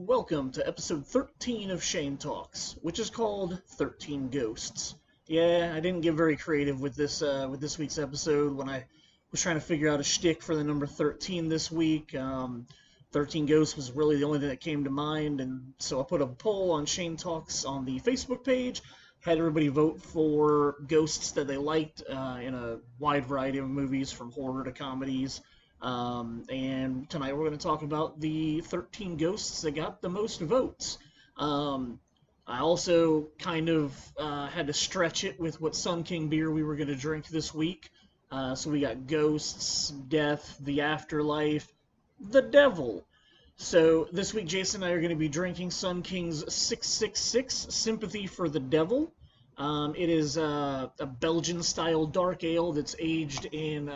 welcome to episode 13 of Shane Talks, which is called 13 Ghosts. Yeah, I didn't get very creative with this week's episode when I was trying to figure out a shtick for the number 13 this week. 13 Ghosts was really the only thing that came to mind, and so I put a poll on Shane Talks on the Facebook page, had everybody vote for ghosts that they liked in a wide variety of movies, from horror to comedies. And tonight we're going to talk about the 13 ghosts that got the most votes. I also kind of had to stretch it with what Sun King beer we were going to drink this week. So we got ghosts, death, the afterlife, the devil. So this week Jason and I are going to be drinking Sun King's 666 Sympathy for the Devil. It is a Belgian-style dark ale that's aged in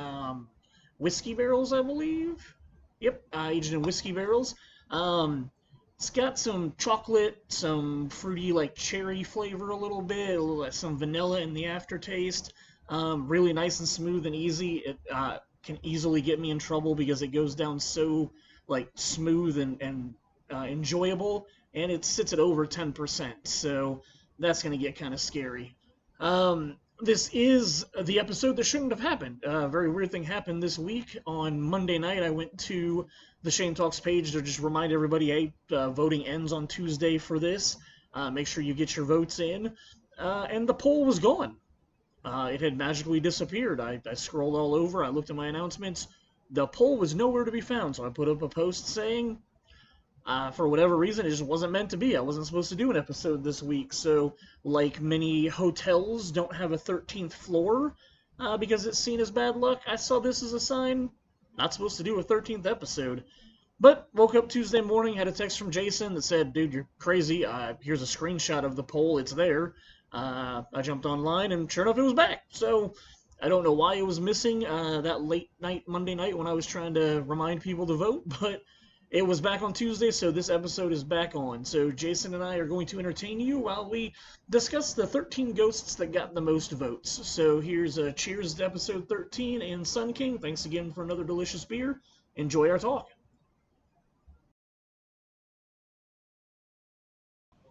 whiskey barrels, I believe. Yep, aged in whiskey barrels. It's got some chocolate, some fruity, like cherry flavor a little bit, some vanilla in the aftertaste. Really nice and smooth and easy. It can easily get me in trouble because it goes down so smooth and enjoyable, and it sits at over 10%. So that's gonna get kind of scary. This is the episode that shouldn't have happened. A very weird thing happened this week. On Monday night, I went to the Shane Talks page to just remind everybody, hey, voting ends on Tuesday for this. Make sure you get your votes in. And the poll was gone. It had magically disappeared. I scrolled all over. I looked at my announcements. The poll was nowhere to be found, so I put up a post saying, for whatever reason, it just wasn't meant to be. I wasn't supposed to do an episode this week. So, like many hotels don't have a 13th floor because it's seen as bad luck, I saw this as a sign. Not supposed to do a 13th episode. But woke up Tuesday morning, had a text from Jason that said, dude, you're crazy. Here's a screenshot of the poll. It's there. I jumped online, and sure enough, it was back. So I don't know why it was missing that late night, Monday night, when I was trying to remind people to vote, but it was back on Tuesday, so this episode is back on. So Jason and I are going to entertain you while we discuss the 13 ghosts that got the most votes. So here's a cheers to episode 13, and Sun King, thanks again for another delicious beer. Enjoy our talk.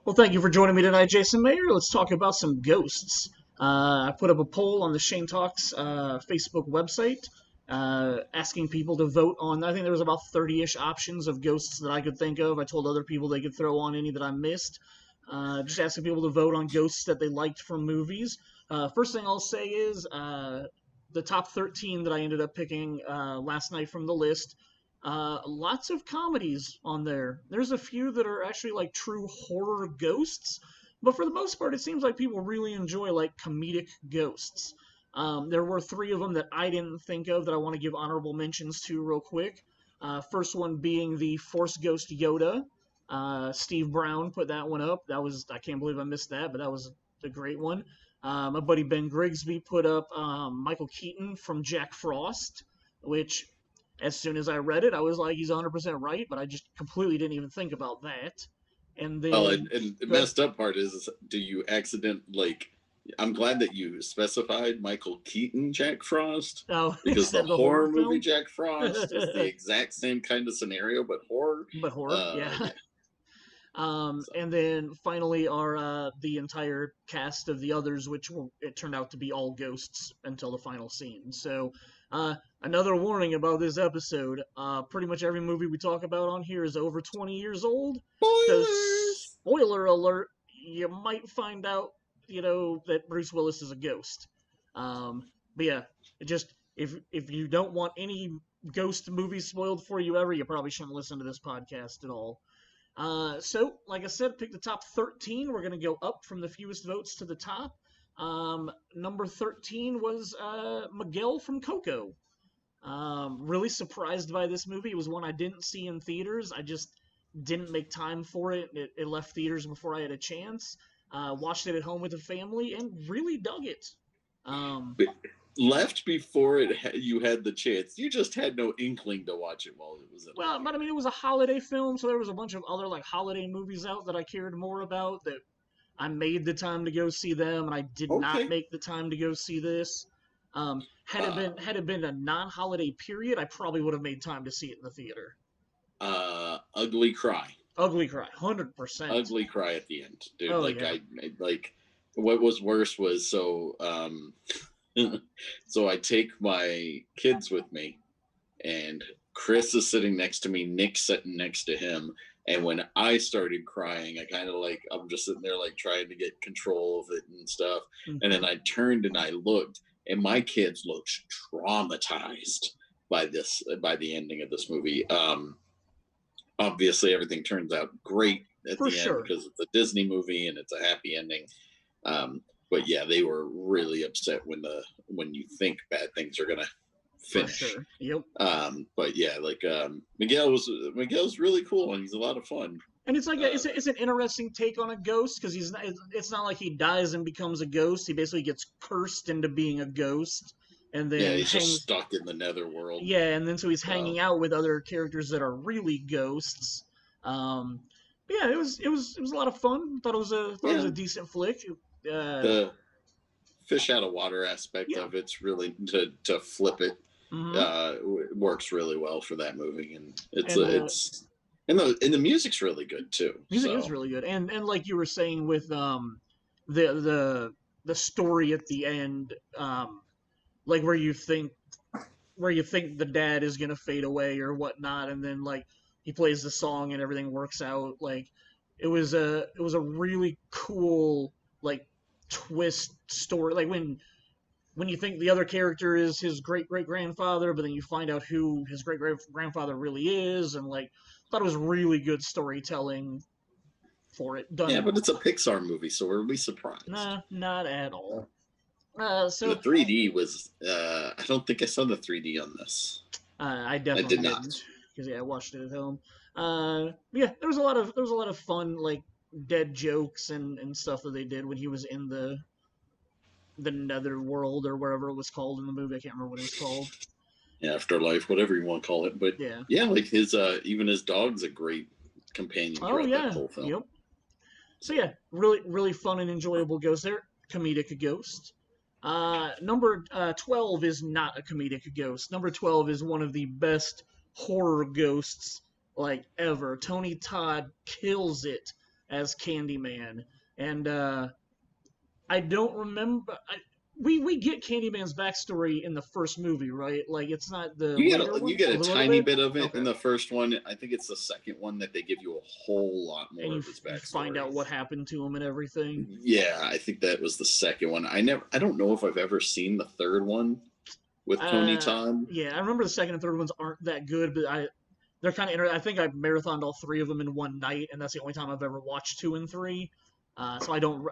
Well, thank you for joining me tonight, Jason Mayer. Let's talk about some ghosts. I put up a poll on the Shane Talks Facebook website, asking people to vote on, I think there was about 30-ish options of ghosts that I could think of. I told other people they could throw on any that I missed. Just asking people to vote on ghosts that they liked from movies. First thing I'll say is the top 13 that I ended up picking last night from the list. Lots of comedies on there. There's a few that are actually like true horror ghosts, but for the most part, it seems like people really enjoy like comedic ghosts. There were 3 of them that I didn't think of that I want to give honorable mentions to real quick. First one being the Force Ghost Yoda. Steve Brown put that one up. I can't believe I missed that, but that was a great one. My buddy Ben Grigsby put up Michael Keaton from Jack Frost, which as soon as I read it, I was like, he's 100% right, but I just completely didn't even think about that. And then, and the messed up part is do you I'm glad that you specified Michael Keaton Jack Frost, because the horror movie Jack Frost is the exact same kind of scenario, but horror. Yeah. And then finally are the entire cast of the others, which it turned out to be all ghosts until the final scene. So another warning about this episode, pretty much every movie we talk about on here is over 20 years old. Spoilers! So spoiler alert, you might find out that Bruce Willis is a ghost. But yeah, if you don't want any ghost movies spoiled for you ever, you probably shouldn't listen to this podcast at all. So, like I said, pick the top 13. We're going to go up from the fewest votes to the top. Number 13 was Miguel from Coco. Really surprised by this movie. It was one I didn't see in theaters. I just didn't make time for it. It left theaters before I had a chance. Watched it at home with the family and really dug it. Left before you had the chance. You just had no inkling to watch it while it was in. Well, but I mean, it was a holiday film, so there was a bunch of other holiday movies out that I cared more about. That I made the time to go see them, and I did not make the time to go see this. Had it been a non-holiday period, I probably would have made time to see it in the theater. Ugly Cry. Ugly cry, 100%. Ugly cry at the end, dude. Oh, like yeah. I like what was worse was so so I take my kids with me, and Chris is sitting next to me, Nick's sitting next to him. And when I started crying, I kind of like, I'm just sitting there like trying to get control of it and stuff. Mm-hmm. And then I turned and I looked, and my kids looked traumatized by the ending of this movie. Obviously everything turns out great at the end because it's a Disney movie and it's a happy ending. But yeah, they were really upset when you think bad things are gonna finish. Sure. Yep. But yeah, like Miguel's really cool and he's a lot of fun. And it's like it's an interesting take on a ghost because it's not like he dies and becomes a ghost. He basically gets cursed into being a ghost, and then he's just stuck in the netherworld. Yeah, and then so he's hanging out with other characters that are really ghosts. Yeah, it was a lot of fun. Thought it was a decent flick. The fish out of water aspect of it's really to flip it. Mm-hmm. Works really well for that movie, and the music's really good too. Music is really good, and like you were saying with the story at the end, like where you think the dad is gonna fade away or whatnot, and then like he plays the song and everything works out. Like it was a really cool like twist story. Like when you think the other character is his great-great-grandfather, but then you find out who his great-great-grandfather really is, and like, I thought it was really good storytelling for it. Done. Yeah, but it's a Pixar movie, so are we surprised? Nah, not at all. So the 3D was, I don't think I saw the 3D on this. I definitely didn't. Because I watched it at home. Yeah, there was a lot of fun, like, dead jokes and stuff that they did when he was in the netherworld or whatever it was called in the movie. I can't remember what it was called. Afterlife, whatever you want to call it. But yeah, like his even his dog's a great companion throughout that whole film. Yep. So yeah, really, really fun and enjoyable ghost there. Comedic ghost. Number 12 is not a comedic ghost. Number 12 is one of the best horror ghosts like ever. Tony Todd kills it as Candyman. And I don't remember. We get Candyman's backstory in the first movie, right? Like it's not the you get a tiny bit of it in the first one. I think it's the second one that they give you a whole lot more of his backstory. You find out what happened to him and everything. Yeah, I think that was the second one. I don't know if I've ever seen the third one with Tony Todd. Yeah, I remember the second and third ones aren't that good, but they're kind of interesting. I think I marathoned all three of them in one night, and that's the only time I've ever watched 2 and 3. So I don't.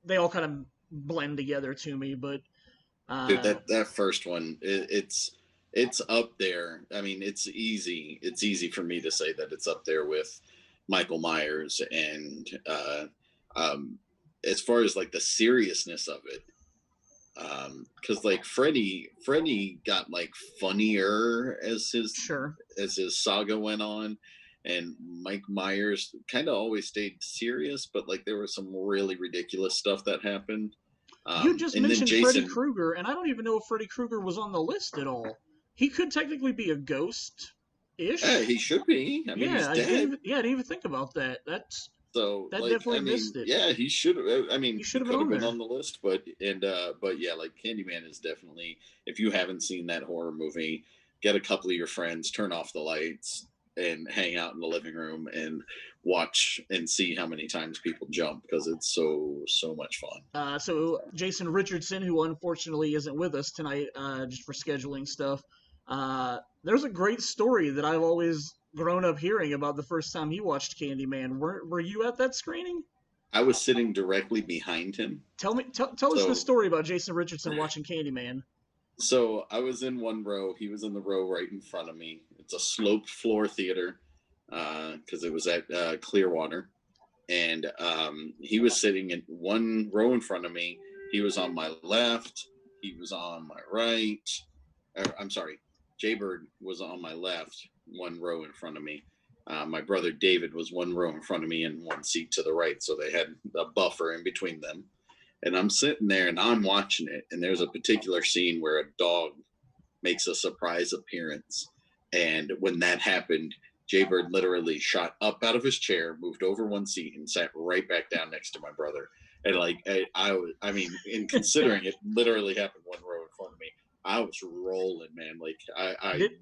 They all kind of blend together to me, but dude, that first one, it's up there. I mean, it's easy for me to say that it's up there with Michael Myers, and as far as like the seriousness of it, because like Freddy got like funnier as his saga went on. And Mike Myers kind of always stayed serious, but like there was some really ridiculous stuff that happened. You just mentioned Freddy Krueger, and I don't even know if Freddy Krueger was on the list at all. He could technically be a ghost-ish. Yeah, he should be. I mean, he's dead. I didn't even think about that. That definitely missed it. Yeah, he should have. I mean, he should have been on the list, but yeah, like Candyman is definitely. If you haven't seen that horror movie, get a couple of your friends, turn off the lights, and hang out in the living room and watch and see how many times people jump because it's so much fun. So Jason Richardson, who unfortunately isn't with us tonight, just for scheduling stuff, there's a great story that I've always grown up hearing about the first time he watched Candyman. Were you at that screening? I was sitting directly behind him. Tell us the story about Jason Richardson watching Candyman. So I was in one row. He was in the row right in front of me. It's a sloped floor theater because it was at Clearwater. And he was sitting in one row in front of me. He was on my left. He was on my right. I'm sorry. Jaybird was on my left, one row in front of me. My brother David was one row in front of me and one seat to the right. So they had a buffer in between them. And I'm sitting there and I'm watching it. And there's a particular scene where a dog makes a surprise appearance. And when that happened, Jaybird literally shot up out of his chair, moved over one seat, and sat right back down next to my brother. And like I mean, in considering it literally happened one row in front of me, I was rolling, man. Like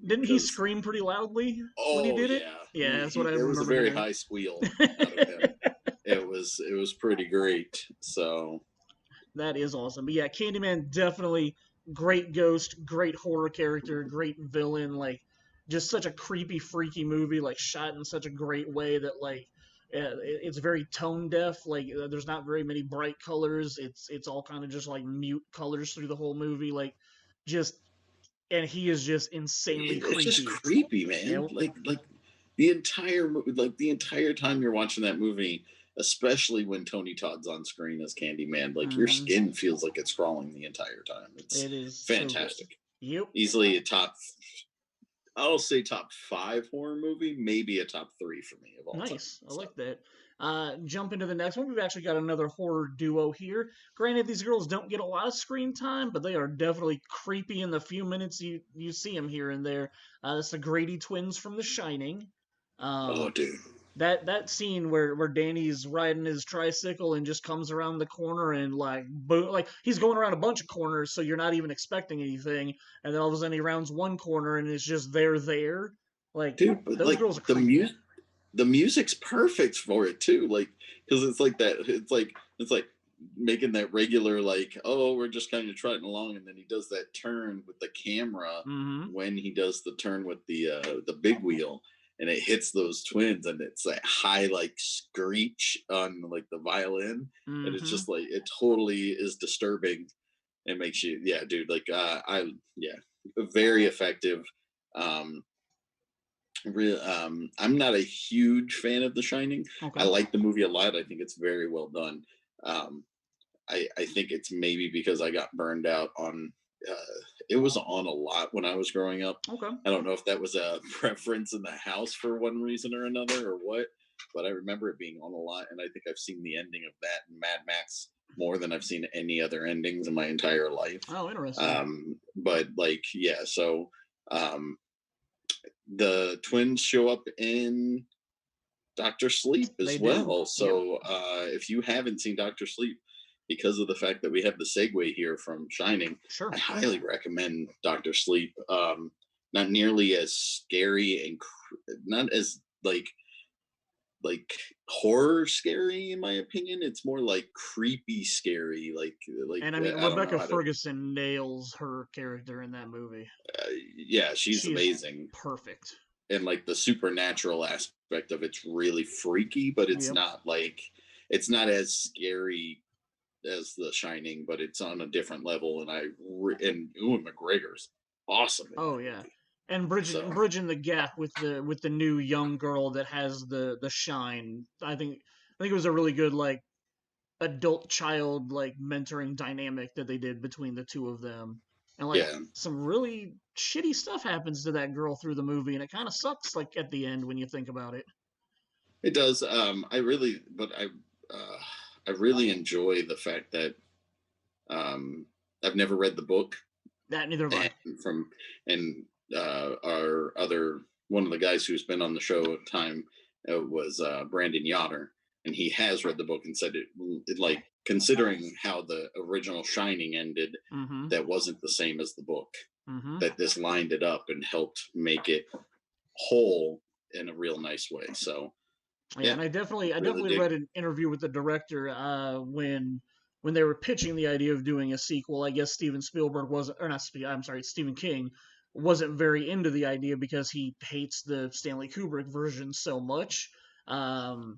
didn't he scream pretty loudly when he did it? Yeah, that's what I remember. There was a very high squeal out of him. It was pretty great. So that is awesome. But yeah, Candyman definitely great ghost, great horror character, great villain. Like just such a creepy, freaky movie. Like shot in such a great way that like it's very tone deaf. Like there's not very many bright colors. It's all kind of just like mute colors through the whole movie. Like just and he is just insanely creepy. It's just creepy, man. You know? Like the entire time you're watching that movie, especially when Tony Todd's on screen as Candyman, like your skin feels like it's crawling the entire time. It is fantastic. So yep. Easily a I'll say top 5 horror movie, maybe a top 3 for me of all time. Nice. I like that. Jump into the next one. We've actually got another horror duo here. Granted, these girls don't get a lot of screen time, but they are definitely creepy in the few minutes you see them here and there. It's the Grady twins from The Shining. Oh, dude. That scene where Danny's riding his tricycle and just comes around the corner and like he's going around a bunch of corners, so you're not even expecting anything, and then all of a sudden he rounds one corner and it's just there. Like, dude, but those like girls are the music's perfect for it too, like because it's like that. It's like making that regular like, oh, we're just kind of trotting along, and then he does that turn with the camera when he does the turn with the big wheel. And it hits those twins, and it's that high like screech on like the violin, and it's just like it totally is disturbing, and makes you dude, like very effective. I'm not a huge fan of The Shining. Okay. I like the movie a lot. I think it's very well done. I think it's maybe because I got burned out on. It was on a lot when I was growing up. Okay. I don't know if that was a preference in the house for one reason or another or what, but I remember it being on a lot, and I think I've seen the ending of that in Mad Max more than I've seen any other endings in my entire life. Oh, interesting. But like, so the twins show up in Dr. Sleep as well. So if you haven't seen Dr. Sleep, because of the fact that we have the segue here from Shining, sure, I highly recommend Dr. Sleep. Not nearly as scary and not as like horror scary in my opinion. It's more like creepy scary. Like. And I mean, Rebecca Ferguson nails her character in that movie. She's amazing. Perfect. And like the supernatural aspect of it's really freaky, but it's not like it's not as scary as The Shining, but it's on a different level. And Ewan McGregor's awesome. Oh yeah, and bridging the gap with the new young girl that has the shine. I think it was a really good like adult child like mentoring dynamic that they did between the two of them. And like some really shitty stuff happens to that girl through the movie, and it kind of sucks like at the end when you think about it. It does. I really enjoy the fact that I've never read the book. That neither have I. Our other one of the guys who's been on the show at the time was Brandon Yoder, and he has read the book and said it like considering how the original Shining ended, that wasn't the same as the book. That this lined it up and helped make it whole in a real nice way. So. Yeah, and I definitely read an interview with the director when they were pitching the idea of doing a sequel. I guess Stephen King wasn't very into the idea because he hates the Stanley Kubrick version so much. The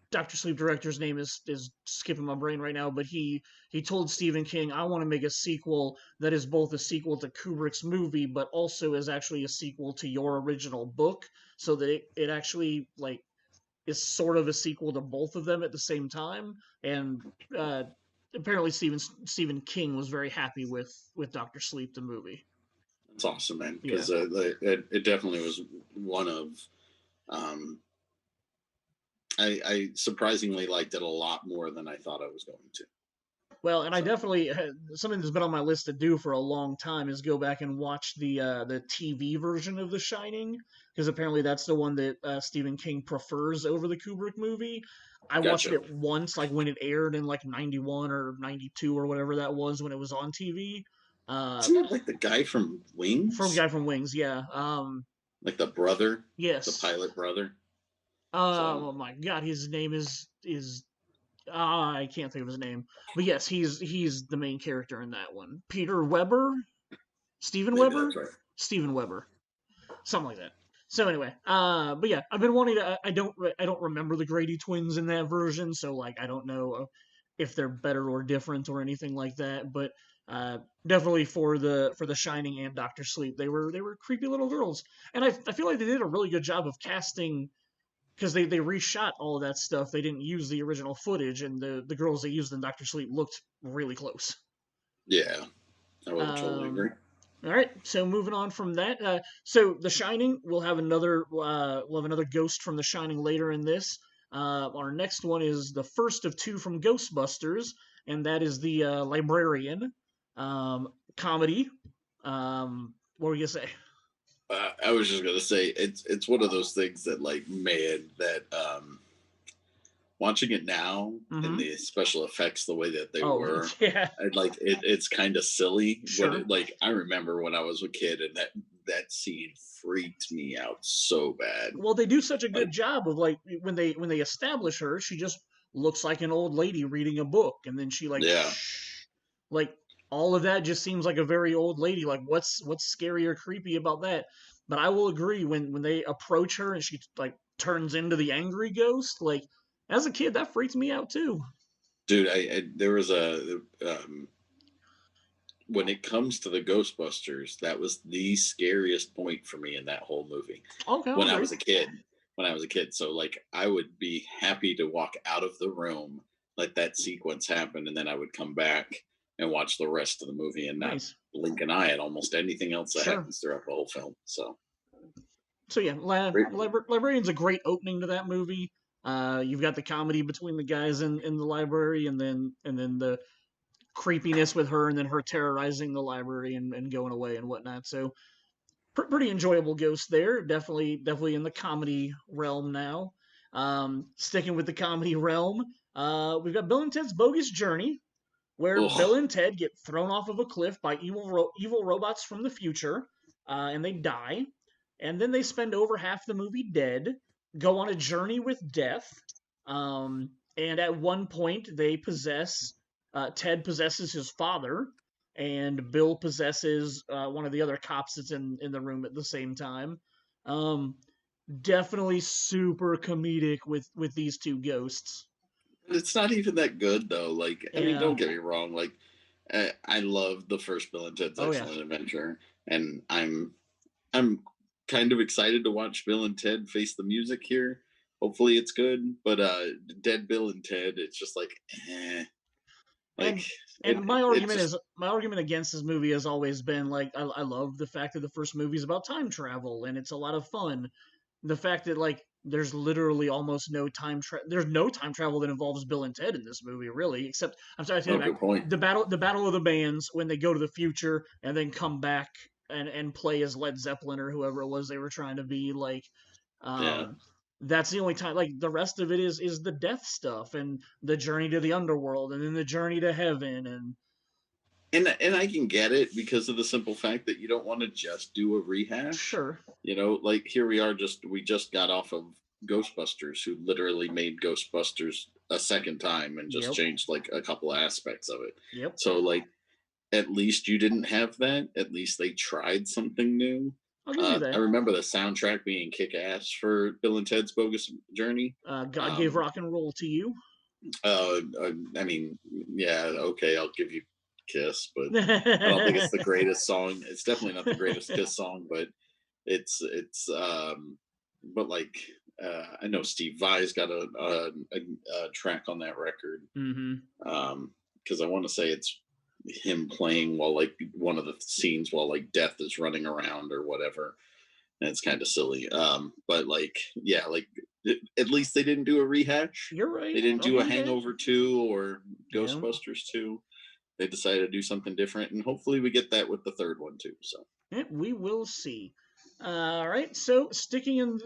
Dr. Sleep director's name is skipping my brain right now, but he told Stephen King, I want to make a sequel that is both a sequel to Kubrick's movie, but also is actually a sequel to your original book, so that it actually like is sort of a sequel to both of them at the same time. And apparently Stephen King was very happy with Dr. Sleep, the movie. That's awesome, man, because it definitely was one of I surprisingly liked it a lot more than I thought I was going to. Well, and I definitely something that's been on my list to do for a long time is go back and watch the TV version of The Shining, because apparently that's the one that Stephen King prefers over the Kubrick movie. I watched Gotcha. it once, like when it aired in like '91 or '92 or whatever that was when it was on TV. Isn't it like the guy from From Wings? Guy from Wings, yeah. Like the brother, the Yes. pilot brother. So Oh my God, his name is I can't think of his name, but yes, he's the main character in that one. Peter Weber, Steven maybe Weber, that's right. Steven Weber, something like that. So anyway, but yeah, I've been wanting to. I don't remember the Grady twins in that version, so like I don't know if they're better or different or anything like that. But definitely for the Shining and Doctor Sleep, they were creepy little girls, and I feel like they did a really good job of casting because they reshot all of that stuff. They didn't use the original footage, and the girls they used in Doctor Sleep looked really close. Yeah, I would totally Um, agree. all right, so moving on from that, so The Shining, we'll have another ghost from The Shining later in this. Our next one is the first of two from Ghostbusters, and that is the librarian comedy. What were you gonna say? I was just gonna say it's one of those things that like man that watching it now and Mm-hmm. the special effects the way that they Oh were, yeah, like it's kind of silly. But sure. like I remember when I was a kid and that scene freaked me out so bad. Well, they do such a Like good job of like when they establish her, she just looks like an old lady reading a book, and then she like yeah, like all of that just seems like a very old lady. Like what's scary or creepy about that? But I will agree when they approach her and she like turns into the angry ghost. Like as a kid, that freaked me out too. dude, I there was a when it comes to the Ghostbusters, that was the scariest point for me in that whole movie Okay, when I okay, was a kid. When I was a kid, so like I would be happy to walk out of the room, let that sequence happen, and then I would come back and watch the rest of the movie and not nice, blink an eye at almost anything else that sure. happens throughout the whole film. So, So yeah, great. Librarian's a great opening to that movie. You've got the comedy between the guys in the library, and then the creepiness with her, and then her terrorizing the library and going away and whatnot. So pretty enjoyable ghost there. Definitely in the comedy realm now. Sticking with the comedy realm, we've got Bill and Ted's Bogus Journey, where Bill Ugh. and Ted get thrown off of a cliff by evil robots from the future, and they die. And then they spend over half the movie dead, go on a journey with death, and at one point they possess Ted possesses his father, and Bill possesses one of the other cops that's in the room at the same time. Um, Definitely super comedic with these two ghosts. It's not even that good though. Like, I mean, Yeah. don't get me wrong. Like, I love the first Bill and Ted's Oh yeah. Excellent Adventure, and I'm kind of excited to watch Bill and Ted Face the Music here. Hopefully, it's good. But Dead Bill and Ted, it's just like, like And it, and my it argument just is my argument against this movie has always been like I love the fact that the first movie is about time travel and it's a lot of fun. The fact that like there's literally almost there's no time travel that involves Bill and Ted in this movie really, except I'm sorry I take oh, it back. good point. The battle of the bands when they go to the future and then come back and play as Led Zeppelin or whoever it was they were trying to be like. Yeah. um that's the only time. Like the rest of it is the death stuff and the journey to the underworld and then the journey to heaven. And I can get it because of the simple fact that you don't want to just do a rehash. Sure. You know, like here we just got off of Ghostbusters, who literally made Ghostbusters a second time and just Yep. changed like a couple aspects of it. Yep. So like at least you didn't have that. At least they tried something new. I'll give you I that. remember the soundtrack being kick ass for Bill and Ted's Bogus Journey. God gave rock and roll to you. I mean, yeah, okay, I'll give you Kiss, but I don't think it's the greatest song. It's definitely not the greatest Kiss song, but it's but like I know Steve Vai's got a track on that record. Mm-hmm. Because I want to say it's him playing while like one of the scenes while like Death is running around or whatever, and it's kind of silly. But like yeah, like at least they didn't do a rehash. You're right. They didn't I'll do a give you that. Hangover 2 or Yeah. Ghostbusters 2. they decided to do something different, and hopefully we get that with the third one too. So yeah, we will see. All right, so sticking in,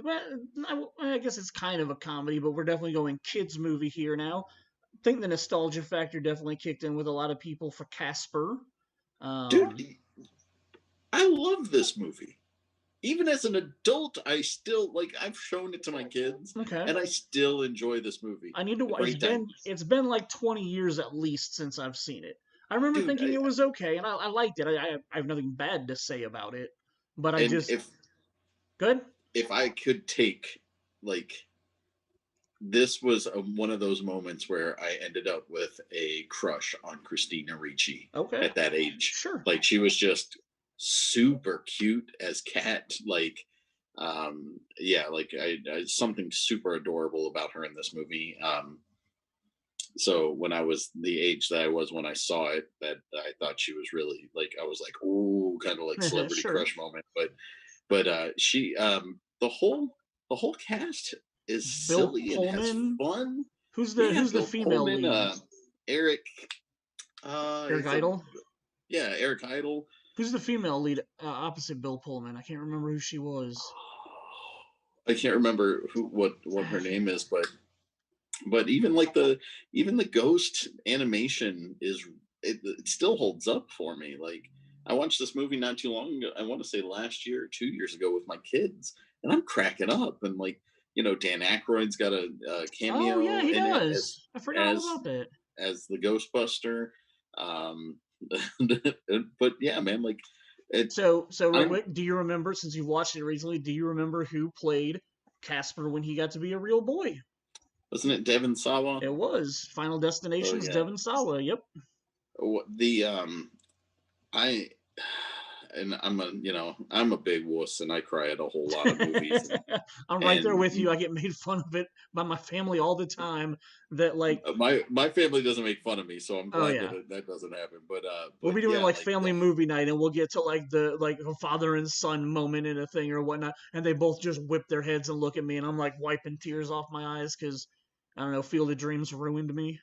well, I guess it's kind of a comedy, but we're definitely going kids movie here now. I think the nostalgia factor definitely kicked in with a lot of people for Casper. Dude, I love this movie. Even as an adult, I still I've shown it to my kids, and I still enjoy this movie. I need to watch. It's been like 20 years at least since I've seen it. I remember thinking it was okay, and I liked it. I have nothing bad to say about it, but I just good. If I could take this was one of those moments where I ended up with a crush on Christina Ricci. Okay. At that age, sure. She was just super cute as Cat. Something super adorable about her in this movie. So when I was the age that I was when I saw it, that I thought she was really I was like, ooh, kind of like celebrity sure. crush moment. But she, the whole cast is Bill silly Pullman? and has fun. Who's the female Pullman, lead? Eric Idle. Yeah, Eric Idle. Who's the female lead opposite Bill Pullman? I can't remember who she was. I can't remember what her name is, but even the ghost animation it still holds up for me. I watched this movie not too long ago. I want to say last year or 2 years ago with my kids, and I'm cracking up. And Dan Aykroyd's got a cameo. Oh yeah, he does. I forgot all about that. As the Ghostbuster. But yeah, man, So real quick, do you remember, since you've watched it recently, do you remember who played Casper when he got to be a real boy? Wasn't it Devon Sawa? It was. Final Destination's Devon Sawa. Yep. I'm a big wuss and I cry at a whole lot of movies. I'm right there with you. I get made fun of it by my family all the time. That my family doesn't make fun of me, so I'm glad that doesn't happen. But we'll be doing family movie night, and we'll get to the father and son moment in a thing or whatnot, and they both just whip their heads and look at me, and I'm wiping tears off my eyes because I don't know, Field of Dreams ruined me.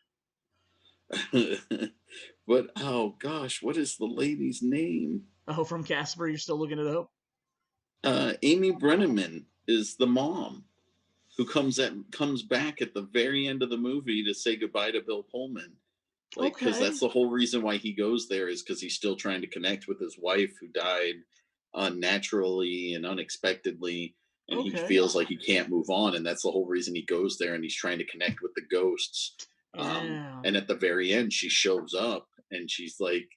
But oh gosh, what is the lady's name? Oh, from Casper, you're still looking it up? Amy Brenneman is the mom who comes back at the very end of the movie to say goodbye to Bill Pullman. Because that's the whole reason why he goes there, is because he's still trying to connect with his wife who died unnaturally and unexpectedly, and he feels like he can't move on, and that's the whole reason he goes there, and he's trying to connect with the ghosts. And at the very end, she shows up, and she's like,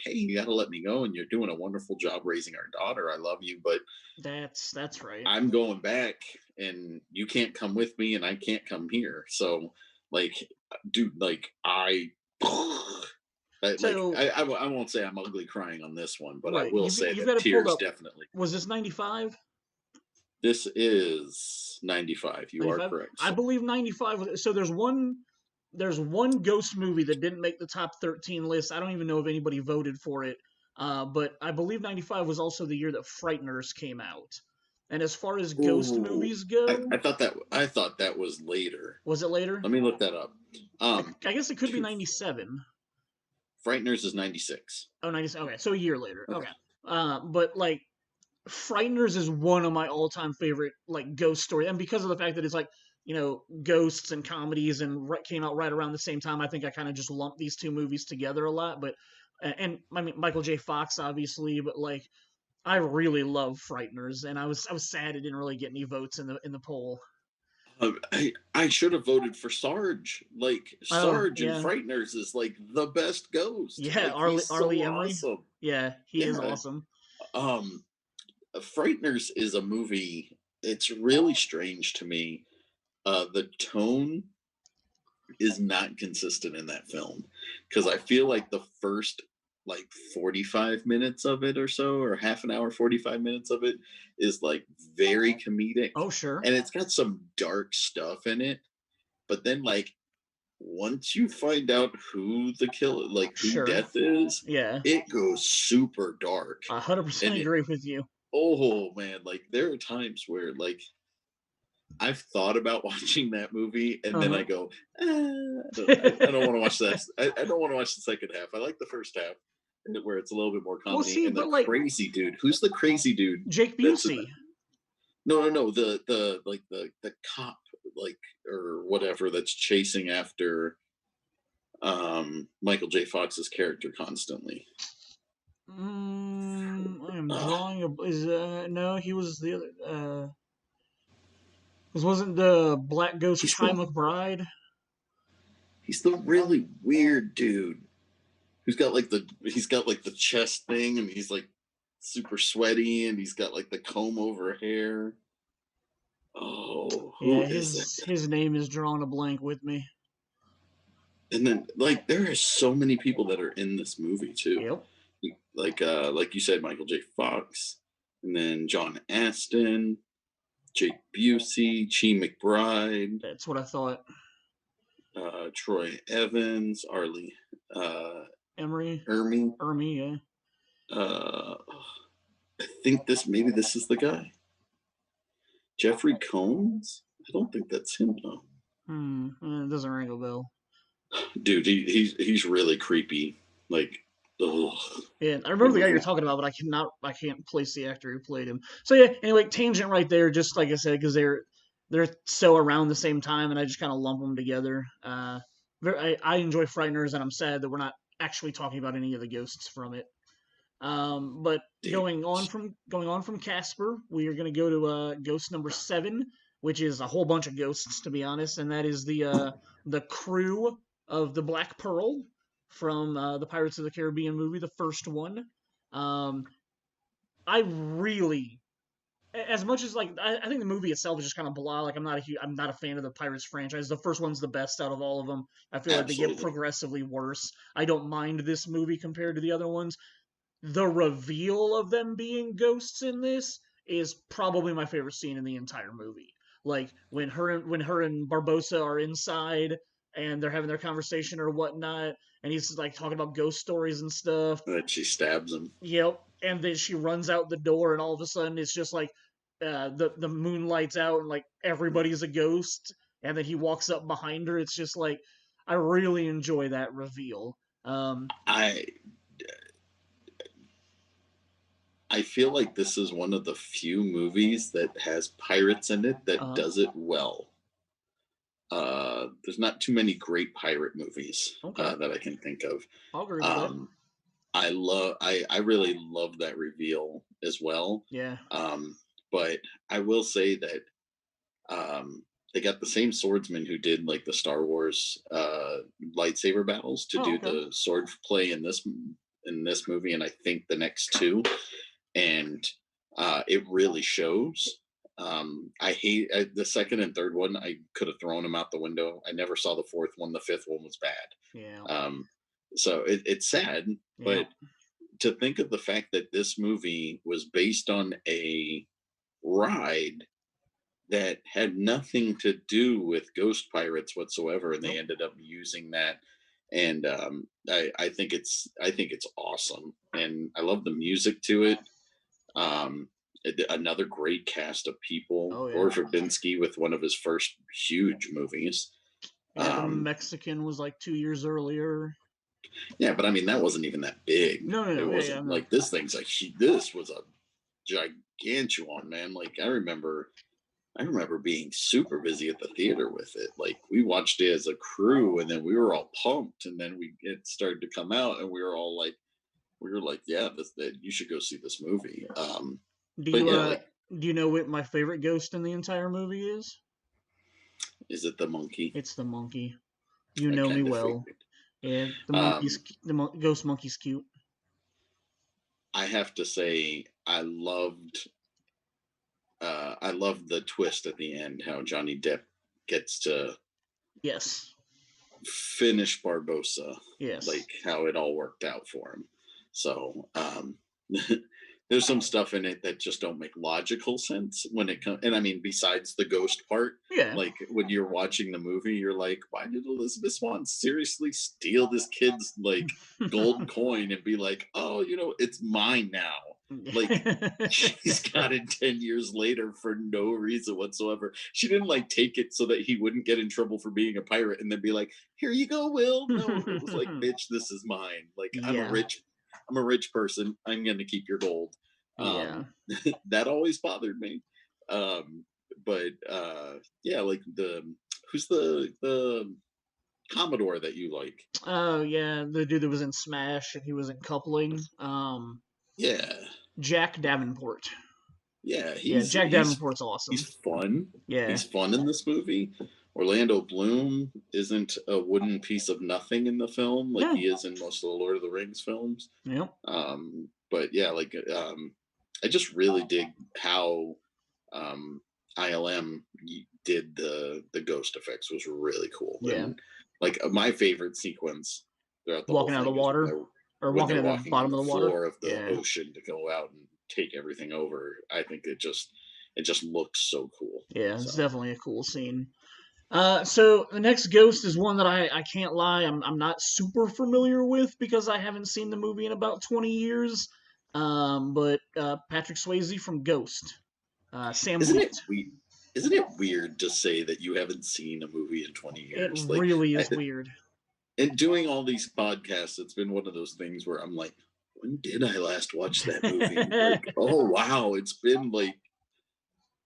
hey, you got to let me go, and you're doing a wonderful job raising our daughter. I love you, but that's right. I'm going back, and you can't come with me, and I can't come here. So, dude, I won't say I'm ugly crying on this one, but I will say that tears definitely. Was this 95? This is 95. You 95? Are correct. I believe 95. So there's one ghost movie that didn't make the top 13 list. I don't even know if anybody voted for it. But I believe 95 was also the year that Frighteners came out. And as far as ghost movies go, I thought that was later. Was it later? Let me look that up. I guess it could be 97. Frighteners is 96. Oh, 96. Okay, so a year later. Okay. But Frighteners is one of my all-time favorite ghost stories, and because of the fact that it's ghosts and comedies and came out right around the same time, I think I kind of just lumped these two movies together a lot. But and I mean Michael J. Fox obviously, but I really love Frighteners, and I was sad it didn't really get any votes in the poll. I should have voted for Sarge. Sarge in Frighteners is the best ghost. Yeah, Arlie Emery. Awesome. Yeah, he is awesome. Frighteners is a movie. It's really strange to me. The tone is not consistent in that film, because I feel like the first 45 minutes of it or so, or half an hour, 45 minutes of it is very comedic. Oh, sure. And it's got some dark stuff in it. But then once you find out who the killer, who Death is, it goes super dark. 100% agree with you. Oh man, there are times where I've thought about watching that movie, and then I go, I don't want to watch that. I don't want to watch the second half. I like the first half, where it's a little bit more comedy. Well, see, and the but like crazy dude, who's the crazy dude? Jake Busey. No. The like the cop, like, or whatever, that's chasing after Michael J. Fox's character constantly. I'm drawing a. No, he was the other. This wasn't the Black Ghost Chi McBride. He's the really weird dude who's got like the chest thing, and he's like super sweaty, and he's got like the comb over hair. Oh, his name is drawing a blank with me. And then, like, there are so many people that are in this movie too. Yep. Like you said, Michael J. Fox, and then John Astin, Jake Busey, Chi McBride. That's what I thought. Troy Evans, Arlie, Emery, yeah. I think this is the guy. Jeffrey Combs? I don't think that's him though. It doesn't ring a bell. Dude, he's really creepy. Like, ugh. Yeah, I remember the guy you're talking about, but I can't place the actor who played him. So yeah, anyway, tangent right there, just like I said, because they're so around the same time, and I just kind of lump them together. I enjoy Frighteners, and I'm sad that we're not actually talking about any of the ghosts from it. But going on from Casper, we are going to go to ghost number 7, which is a whole bunch of ghosts, to be honest, and that is the crew of the Black Pearl from the Pirates of the Caribbean movie, the first one. I really, as much as like I think the movie itself is just kind of blah. Like I'm not a fan of the Pirates franchise. The first one's the best out of all of them. I feel like they get progressively worse. I don't mind this movie compared to the other ones. The reveal of them being ghosts in this is probably my favorite scene in the entire movie. Like when her and Barbossa are inside and they're having their conversation or whatnot, and he's like talking about ghost stories and stuff. And then she stabs him. Yep. And then she runs out the door, and all of a sudden it's just like the moon lights out, and like everybody's a ghost. And then he walks up behind her. It's just like I really enjoy that reveal. I feel like this is one of the few movies that has pirates in it that does it well. There's not too many great pirate movies that I can think of. I'll agree with that. I really love that reveal as well. Yeah. But I will say that they got the same swordsman who did like the Star Wars lightsaber battles to do the sword play in this movie, and I think the next two. And it really shows. I hate the second and third one. I could have thrown them out the window. I never saw the fourth one. The fifth one was bad. Yeah. So it's sad, but to think of the fact that this movie was based on a ride that had nothing to do with ghost pirates whatsoever, and they ended up using that. And I think it's awesome, and I love the music to it. Another great cast of people. Gore Verbinski with one of his first huge movies. The Mexican was like 2 years earlier. Yeah, but I mean that wasn't even that big. No. It wasn't like this thing's like this was a gigantuan, man. Like I remember being super busy at the theater with it. Like we watched it as a crew, and then we were all pumped, and then it started to come out, and we were like, yeah, you should go see this movie. Do you know what my favorite ghost in the entire movie is? Is it the monkey? It's the monkey. You know me well. Figured. Yeah, the ghost monkey's cute. I have to say, I loved the twist at the end, how Johnny Depp gets to finish Barbossa. Yes. Like how it all worked out for him. So there's some stuff in it that just don't make logical sense when it comes. And I mean, besides the ghost part, like when you're watching the movie, you're like, why did Elizabeth Swann seriously steal this kid's like gold coin and be like, oh, it's mine now? Like, she's got it 10 years later for no reason whatsoever. She didn't like take it so that he wouldn't get in trouble for being a pirate and then be like, here you go, Will. No, it was like, bitch, this is mine. Like, I'm a rich person. I'm going to keep your gold. That always bothered me. But yeah, like who's the Commodore that you like? Oh yeah, the dude that was in Smash and he was in Coupling. Yeah, Jack Davenport. Yeah, Jack Davenport's awesome. He's fun. Yeah, he's fun in this movie. Orlando Bloom isn't a wooden piece of nothing in the film like he is in most of the Lord of the Rings films. Yep. But yeah, like I just really dig how ILM did the ghost effects. Was really cool. Yeah. And like my favorite sequence throughout the walking whole out of the water, or walking at the bottom of the water, floor of the ocean to go out and take everything over. I think it just looks so cool. Yeah, it's definitely a cool scene. So the next ghost is one that I can't lie, I'm not super familiar with because I haven't seen the movie in about 20 years. But Patrick Swayze from Ghost. Sam. Isn't it weird to say that you haven't seen a movie in 20 years? It really is weird. And doing all these podcasts, it's been one of those things where I'm like, when did I last watch that movie? Like, oh wow, it's been like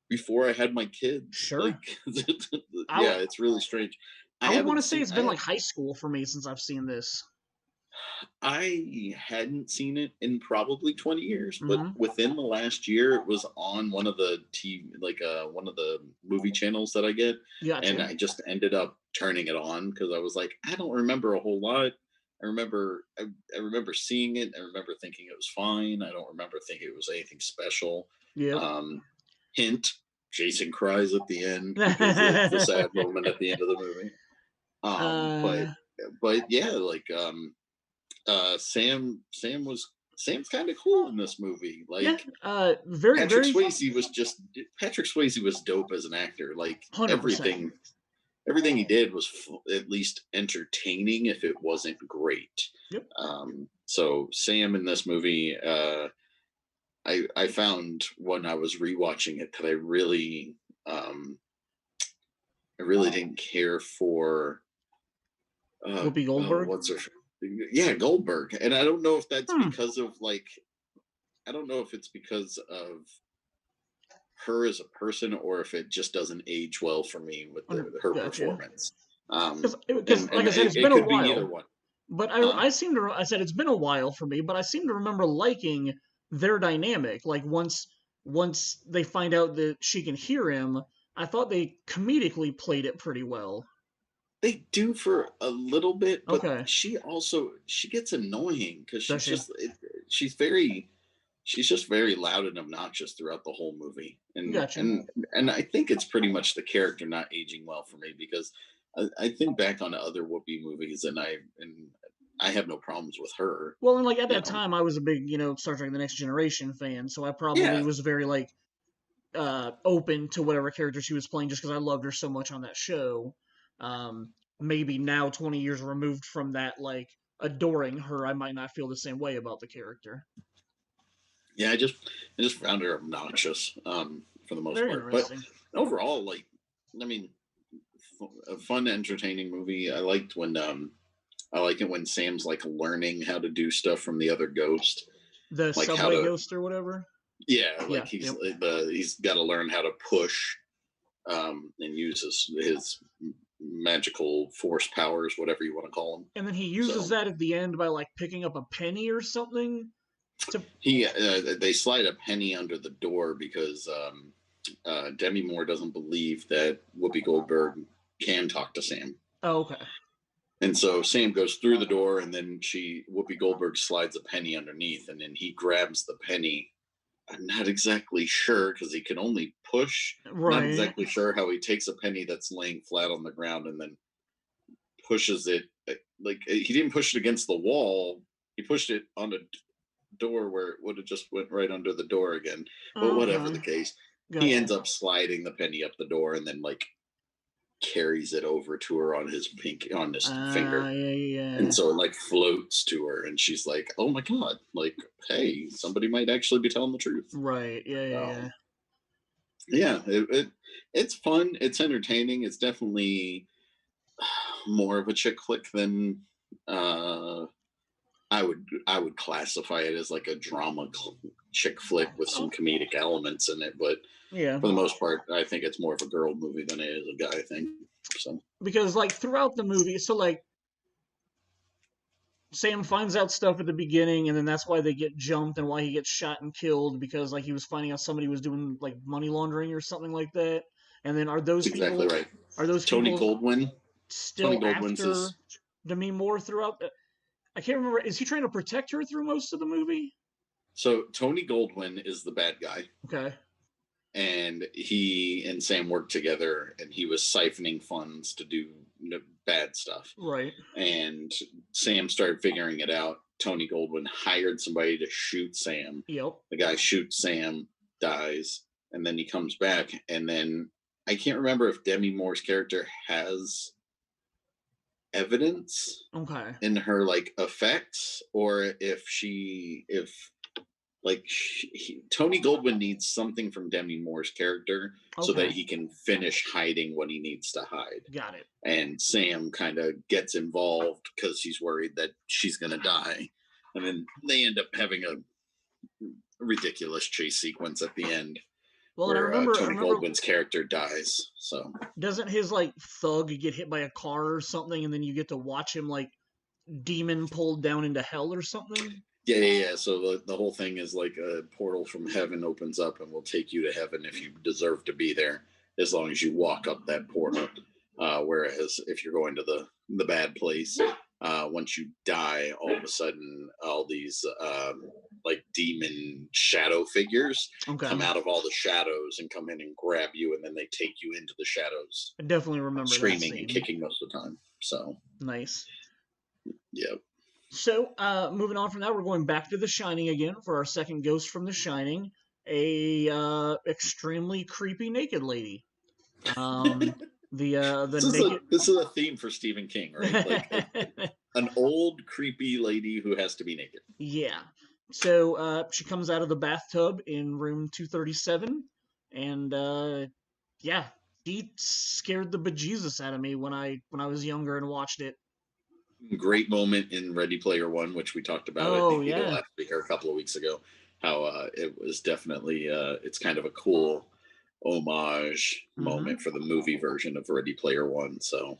before I had my kids. Sure. Like, yeah, it's really strange. I would want to say it's been like high school for me since I've seen this. I hadn't seen it in probably 20 years, but within the last year, it was on one of the one of the movie channels that I get, and I just ended up turning it on because I was like, I don't remember a whole lot. I remember seeing it. I remember thinking it was fine. I don't remember thinking it was anything special. Yeah. Hint: Jason cries at the end because it's the sad moment at the end of the movie. But yeah, like Sam's kind of cool in this movie. Like, Patrick Swayze was dope as an actor. Like 100%. Everything he did was at least entertaining if it wasn't great. Yep. So Sam in this movie, I found when I was rewatching it that I really didn't care for Whoopi Goldberg. Goldberg, and I don't know if that's because of I don't know if it's because of her as a person or if it just doesn't age well for me with her performance. Because like I said, it's been a while. But I said it's been a while for me, but I seem to remember liking their dynamic. Like once they find out that she can hear him, I thought they comedically played it pretty well. They do for a little bit, but she gets annoying because she's just very loud and obnoxious throughout the whole movie. And and I think it's pretty much the character not aging well for me because I think back on other Whoopi movies and I have no problems with her. Well, and like at that time I was a big, Star Trek The Next Generation fan, so I probably was very like open to whatever character she was playing just because I loved her so much on that show. Maybe now 20 years removed from that, like adoring her, I might not feel the same way about the character. Yeah, I just found her obnoxious for the most part. But overall, like, I mean, a fun, entertaining movie. I like it when Sam's like learning how to do stuff from the other ghost, the like subway ghost or whatever. Yeah, like he's got to learn how to push and use his magical force powers, whatever you want to call them. And then he uses that at the end by like picking up a penny or something. They slide a penny under the door because Demi Moore doesn't believe that Whoopi Goldberg can talk to Sam. Oh, okay. And so Sam goes through the door, and then Whoopi Goldberg slides a penny underneath, and then he grabs the penny. I'm not exactly sure because he can only push. Right. Not exactly sure how he takes a penny that's laying flat on the ground and then pushes it. Like he didn't push it against the wall. He pushed it on a door where it would have just went right under the door again. But whatever the case, he ends up sliding the penny up the door and then like carries it over to her on his finger. Yeah. And so it like floats to her, and she's like, "Oh my god! Like, hey, somebody might actually be telling the truth." Right. Yeah. Yeah. It's fun. It's entertaining. It's definitely more of a chick flick than I would classify it as like a drama chick flick with some comedic elements in it, but yeah, for the most part, I think it's more of a girl movie than it is a guy thing. So because like throughout the movie, so like Sam finds out stuff at the beginning, and then that's why they get jumped and why he gets shot and killed, because like he was finding out somebody was doing like money laundering or something like that. And then are those that's exactly people right. are those Tony people Goldwyn. still after Demi Moore throughout? I can't remember. Is he trying to protect her through most of the movie? So Tony Goldwyn is the bad guy. Okay. And he and Sam worked together, and he was siphoning funds to do bad stuff. Right. And Sam started figuring it out. Tony Goldwyn hired somebody to shoot Sam. Yep. The guy shoots Sam, dies, and then he comes back. And then I can't remember if Demi Moore's character has evidence in her like effects, or if Tony Goldwyn needs something from Demi Moore's character so that he can finish hiding what he needs to hide. Got it. And Sam kind of gets involved because he's worried that she's going to die. And then they end up having a ridiculous chase sequence at the end. Well, where Tony Goldwyn's character dies. So doesn't his like thug get hit by a car or something, and then you get to watch him like demon pulled down into hell or something? Yeah. So the whole thing is like a portal from heaven opens up and will take you to heaven if you deserve to be there, as long as you walk up that portal. Whereas if you're going to the bad place, once you die, all of a sudden all these like demon shadow figures come out of all the shadows and come in and grab you, and then they take you into the shadows. I definitely remember screaming and kicking most of the time. So nice. Yeah. So moving on from that, we're going back to The Shining again for our second ghost from The Shining, a extremely creepy naked lady. This is a theme for Stephen King, right? Like an old creepy lady who has to be naked. Yeah. So she comes out of the bathtub in room 237, and yeah, she scared the bejesus out of me when I was younger and watched it. Great moment in Ready Player One, which we talked about I think last week or a couple of weeks ago. How it was definitely it's kind of a cool homage moment for the movie version of Ready Player One. So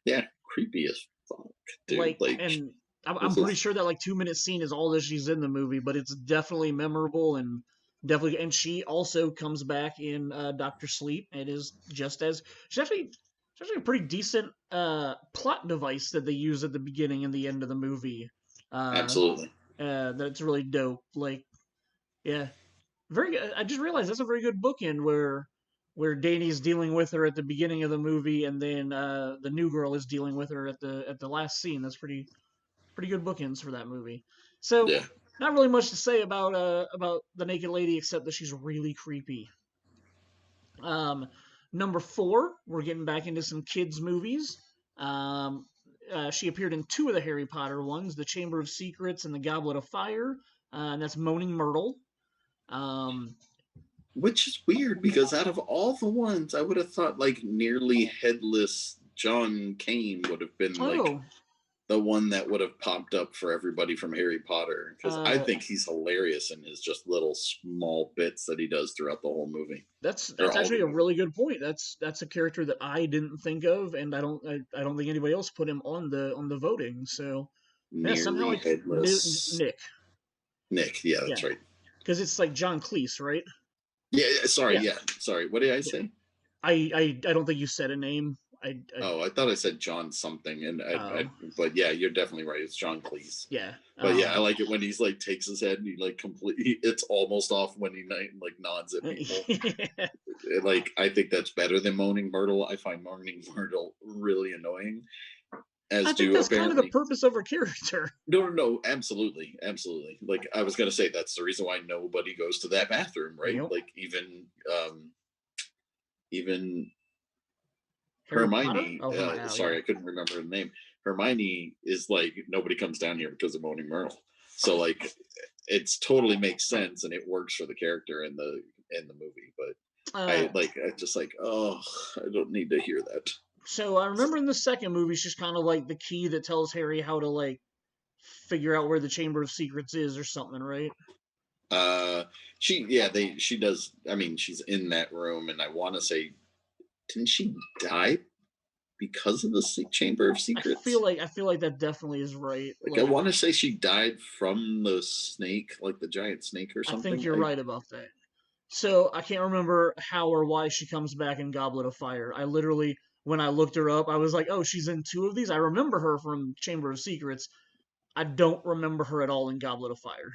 yeah, creepy as fuck, dude. And I'm pretty sure that like 2-minute scene is all that she's in the movie, but it's definitely memorable and definitely. And she also comes back in Dr. Sleep. It is just as she's actually a pretty decent plot device that they use at the beginning and the end of the movie. Absolutely. That's really dope. Like, yeah, very good. I just realized that's a very good bookend where Danny's dealing with her at the beginning of the movie, and then the new girl is dealing with her at the last scene. That's pretty good bookends for that movie. So, not really much to say about the naked lady except that she's really creepy. Number 4, we're getting back into some kids movies. She appeared in 2 of the Harry Potter ones, The Chamber of Secrets and The Goblet of Fire, and that's Moaning Myrtle. Which is weird because out of all the ones, I would have thought like nearly headless John Kane would have been like the one that would have popped up for everybody from Harry Potter, because I think he's hilarious in his just little small bits that he does throughout the whole movie. That's actually a really good point. That's a character that I didn't think of, and I don't think anybody else put him on the voting. So somehow like headless Nick, yeah, that's right. Because it's like John Cleese, right? Yeah, sorry. What did I say? I don't think you said a name. I thought I said John something, and but yeah, you're definitely right. It's John Cleese. Yeah, but I like it when he's like takes his head and he like completely. It's almost off when he like nods at people. Like I think that's better than Moaning Myrtle. I find Moaning Myrtle really annoying. I think that's kind of the purpose of her character. No, absolutely. Like I was gonna say, that's the reason why nobody goes to that bathroom, right? Yep. Like even Hermione, sorry, I couldn't remember her name. Hermione is like, nobody comes down here because of Moaning Myrtle. So like, it's totally makes sense and it works for the character in the movie. But I just like, oh, I don't need to hear that. So I remember in the second movie, she's kind of like the key that tells Harry how to like figure out where the Chamber of Secrets is or something, right? She does. I mean, she's in that room, and I want to say, didn't she die because of the Chamber of Secrets? I feel like that definitely is right. Like I want to say she died from the snake, like the giant snake or something. I think you're right about that. So I can't remember how or why she comes back in Goblet of Fire. I literally, when I looked her up, I was like, oh, she's in 2 of these. I remember her from Chamber of Secrets. I don't remember her at all in Goblet of Fire.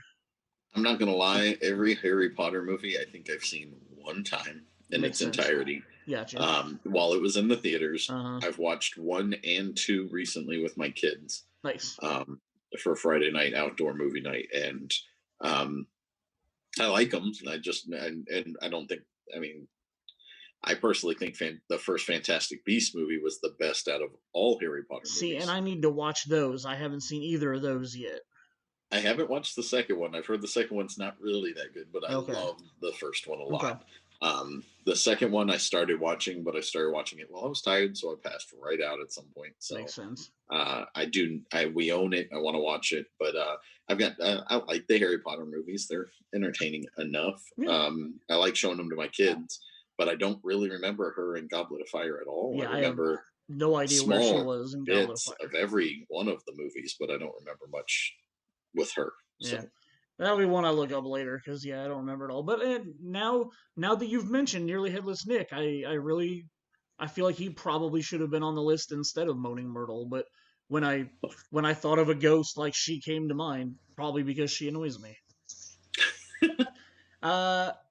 I'm not gonna lie. Every Harry Potter movie, I think I've seen one time in its entirety. Gotcha. While it was in the theaters, I've watched 1 and 2 recently with my kids. Nice. For Friday night outdoor movie night, and I like them. I don't think. I mean, I personally think the first Fantastic Beasts movie was the best out of all Harry Potter movies. See, and I need to watch those. I haven't seen either of those yet. I haven't watched the second one. I've heard the second one's not really that good, but I love the first one a lot. The second one I started watching, but I started watching it while I was tired, so I passed right out at some point. So makes sense. We own it. I want to watch it, but I like the Harry Potter movies. They're entertaining enough. Yeah. I like showing them to my kids, but I don't really remember her in Goblet of Fire at all. Yeah, I remember no idea where she was in Goblet of Fire. Of every one of the movies, but I don't remember much with her. Yeah. So. That'll be one I look up later because I don't remember it all. But now that you've mentioned Nearly Headless Nick, I feel like he probably should have been on the list instead of Moaning Myrtle. But when I thought of a ghost, like she came to mind, probably because she annoys me.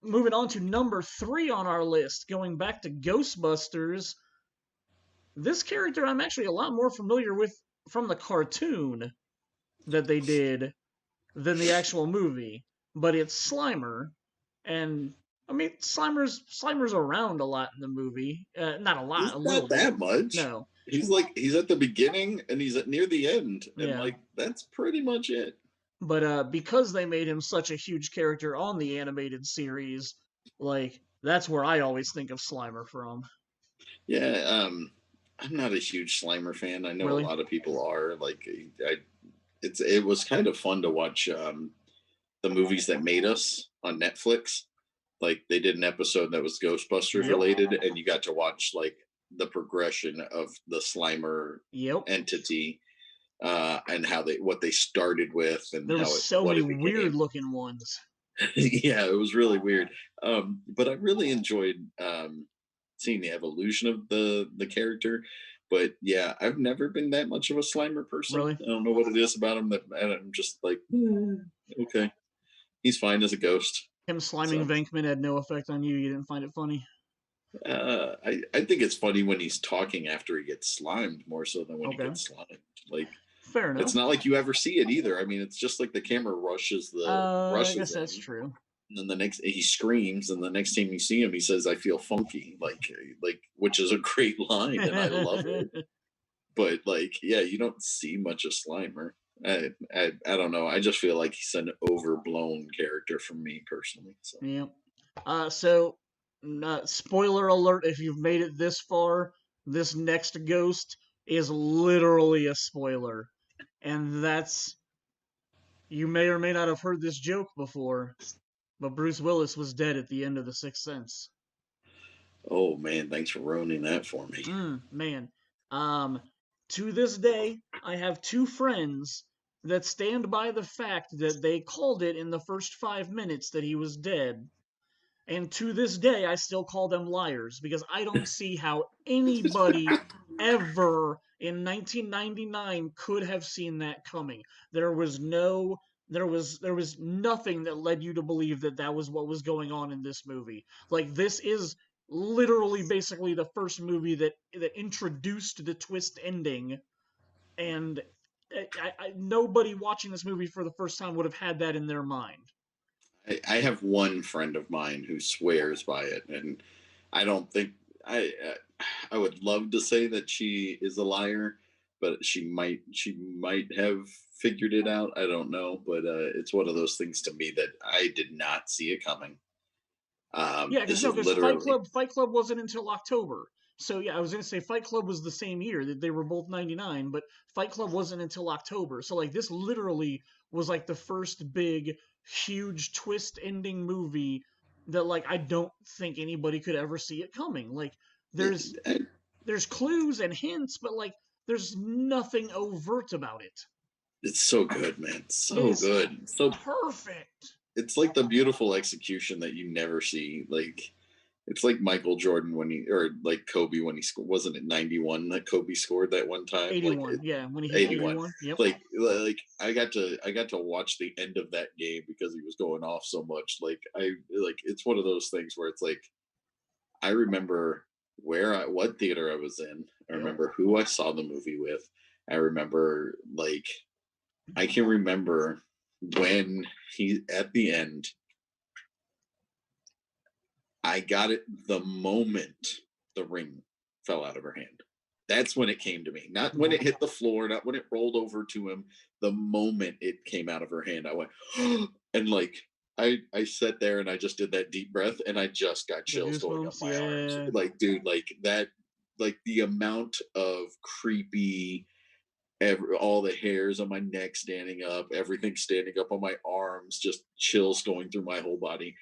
Moving on to number 3 on our list, going back to Ghostbusters. This character I'm actually a lot more familiar with from the cartoon that they did than the actual movie, but it's Slimer, and I mean Slimer's around a lot in the movie. Not a lot, he's a little not that much. No, he's at the beginning and he's near the end, and that's pretty much it. But because they made him such a huge character on the animated series, like that's where I always think of Slimer from. Yeah, I'm not a huge Slimer fan. I know a lot of people are. Like, it was kind of fun to watch the movies that made us on Netflix. Like they did an episode that was Ghostbusters related, and you got to watch like the progression of the Slimer entity and what they started with, and there was so many weird looking ones. Yeah, it was really weird. But I really enjoyed seeing the evolution of the character. But yeah, I've never been that much of a Slimer person. Really? I don't know what it is about him that I'm just like, okay, he's fine as a ghost. Him sliming Venkman had no effect on you. You didn't find it funny? I think it's funny when he's talking after he gets slimed more so than when he gets slimed. Like, fair enough. It's not like you ever see it either. I mean, it's just like the camera rushes I guess that's true. And then the next he screams, and the next time you see him, he says, "I feel funky," like which is a great line, and I love it. But like, yeah, you don't see much of Slimer. I don't know. I just feel like he's an overblown character for me personally. So. Yeah. Spoiler alert: if you've made it this far, this next ghost is literally a spoiler, and that's. You may or may not have heard this joke before. But Bruce Willis was dead at the end of The Sixth Sense. Oh man, thanks for ruining that for me. Man. To this day, I have 2 friends that stand by the fact that they called it in the first 5 minutes that he was dead. And to this day, I still call them liars because I don't see how anybody ever in 1999 could have seen that coming. There was nothing that led you to believe that was what was going on in this movie. Like, this is literally basically the first movie that introduced the twist ending, and nobody watching this movie for the first time would have had that in their mind. I have one friend of mine who swears by it, and I don't think I would love to say that she is a liar, but she might have figured it out. I don't know, but it's one of those things to me that I did not see it coming. Yeah, This is because literally Fight Club wasn't until October. So yeah, I was gonna say Fight Club was the same year that they were both 99, but Fight Club wasn't until October. So like this literally was like the first big, huge twist ending movie that like I don't think anybody could ever see it coming. Like there's it, there's clues and hints, but like there's nothing overt about it. it's so good, man. It So is good. So perfect. it's like the beautiful execution that you never see. Like it's like Michael Jordan when he, or like Kobe when he scored. Wasn't it 91 that Kobe scored that one time? Like 81, yeah, when he hit 81. 81. Yep. Like I got to watch the end of that game because he was going off so much. Like it's one of those things where it's like I remember what theater I was in. I Yep. remember who I saw the movie with. I remember I can remember when he at the end. I got it the moment the ring fell out of her hand. That's when it came to me. Not when it hit the floor, not when it rolled over to him. The moment it came out of her hand, I went, and like I sat there and I just did that deep breath and I just got chills going up my arms. Like, dude, like that, like the amount of creepy, all the hairs on my neck standing up, everything standing up on my arms, just chills going through my whole body.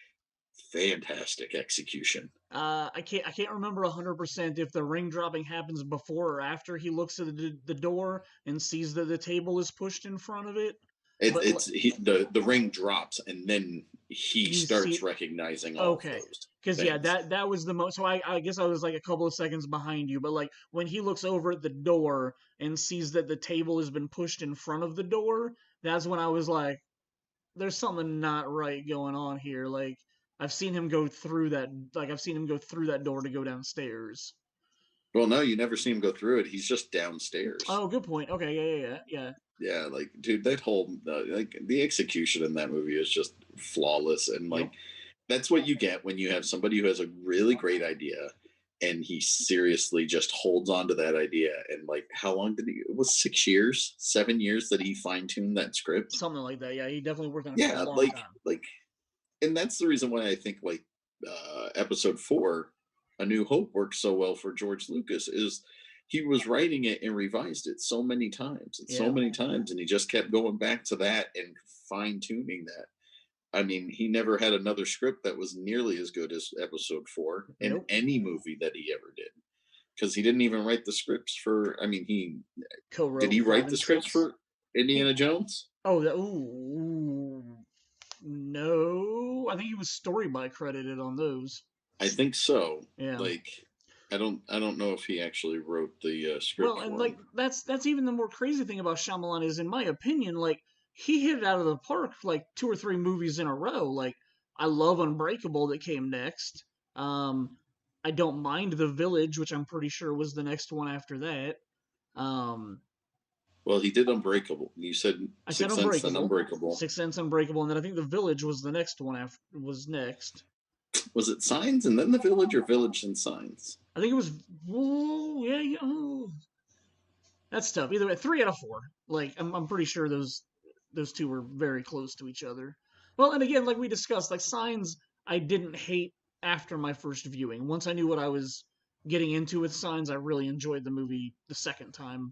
Fantastic execution. I can't remember 100% if the ring dropping happens before or after he looks at the door and sees that the table is pushed in front of it. The ring drops and then he starts recognizing all of those. Because yeah, that was the most. So I guess I was like a couple of seconds behind you, but like when he looks over at the door and sees that the table has been pushed in front of the door, that's when I was like, "There's something not right going on here." Like I've seen him go through that. Like I've seen him go through that door to go downstairs. Well, no, you never see him go through it. He's just downstairs. Oh, good point. Okay, yeah. Yeah, like dude, that whole like the execution in that movie is just flawless, and like that's what you get when you have somebody who has a really great idea and he seriously just holds on to that idea. And like how long did it was 6 years, 7 years that he fine-tuned that script, something like that. Yeah, he definitely worked on it for a long time. Like and that's the reason why I think like episode 4 A New Hope works so well for George Lucas is he was writing it and revised it so many times and he just kept going back to that and fine-tuning that. I mean, he never had another script that was nearly as good as episode 4 in any movie that he ever did, because he didn't even write the scripts for, I mean, he co-wrote. Did he write the scripts for Indiana Jones? No, I think he was story by credited on those. I think so. Yeah. Like I don't know if he actually wrote the script. Well, and like that's even the more crazy thing about Shyamalan is, in my opinion, like he hit it out of the park like 2 or 3 movies in a row. Like I love Unbreakable that came next. I don't mind The Village, which I'm pretty sure was the next one after that. Well, he did Unbreakable. You said Sixth Sense and Unbreakable. Sixth Sense, Unbreakable, and then I think The Village was the next one was next. Was it Signs and then The Village, or Village and Signs? I think it was. That's tough. Either way, 3 out of 4. Like I'm pretty sure those 2 were very close to each other. Well, and again, like we discussed, like Signs, I didn't hate after my first viewing. Once I knew what I was getting into with Signs, I really enjoyed the movie the second time.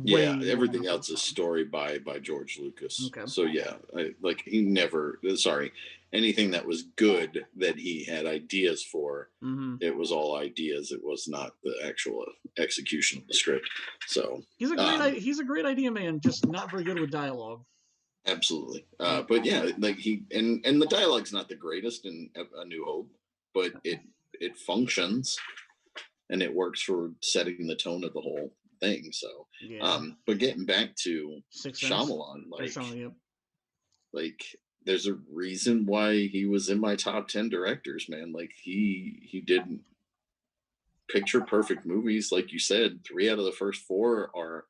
Yeah, everything else is story by George Lucas. Okay. So yeah, he never. Sorry, anything that was good that he had ideas for, it was all ideas. It was not the actual execution of the script. So he's a great idea man, just not very good with dialogue. Absolutely, but yeah, like and the dialogue's not the greatest in A New Hope, but it functions, and it works for setting the tone of the whole thing. So but getting back to Shyamalan, like there's a reason why he was in my top 10 directors, man. Like he did picture perfect movies, like you said. 3 out of the first 4 are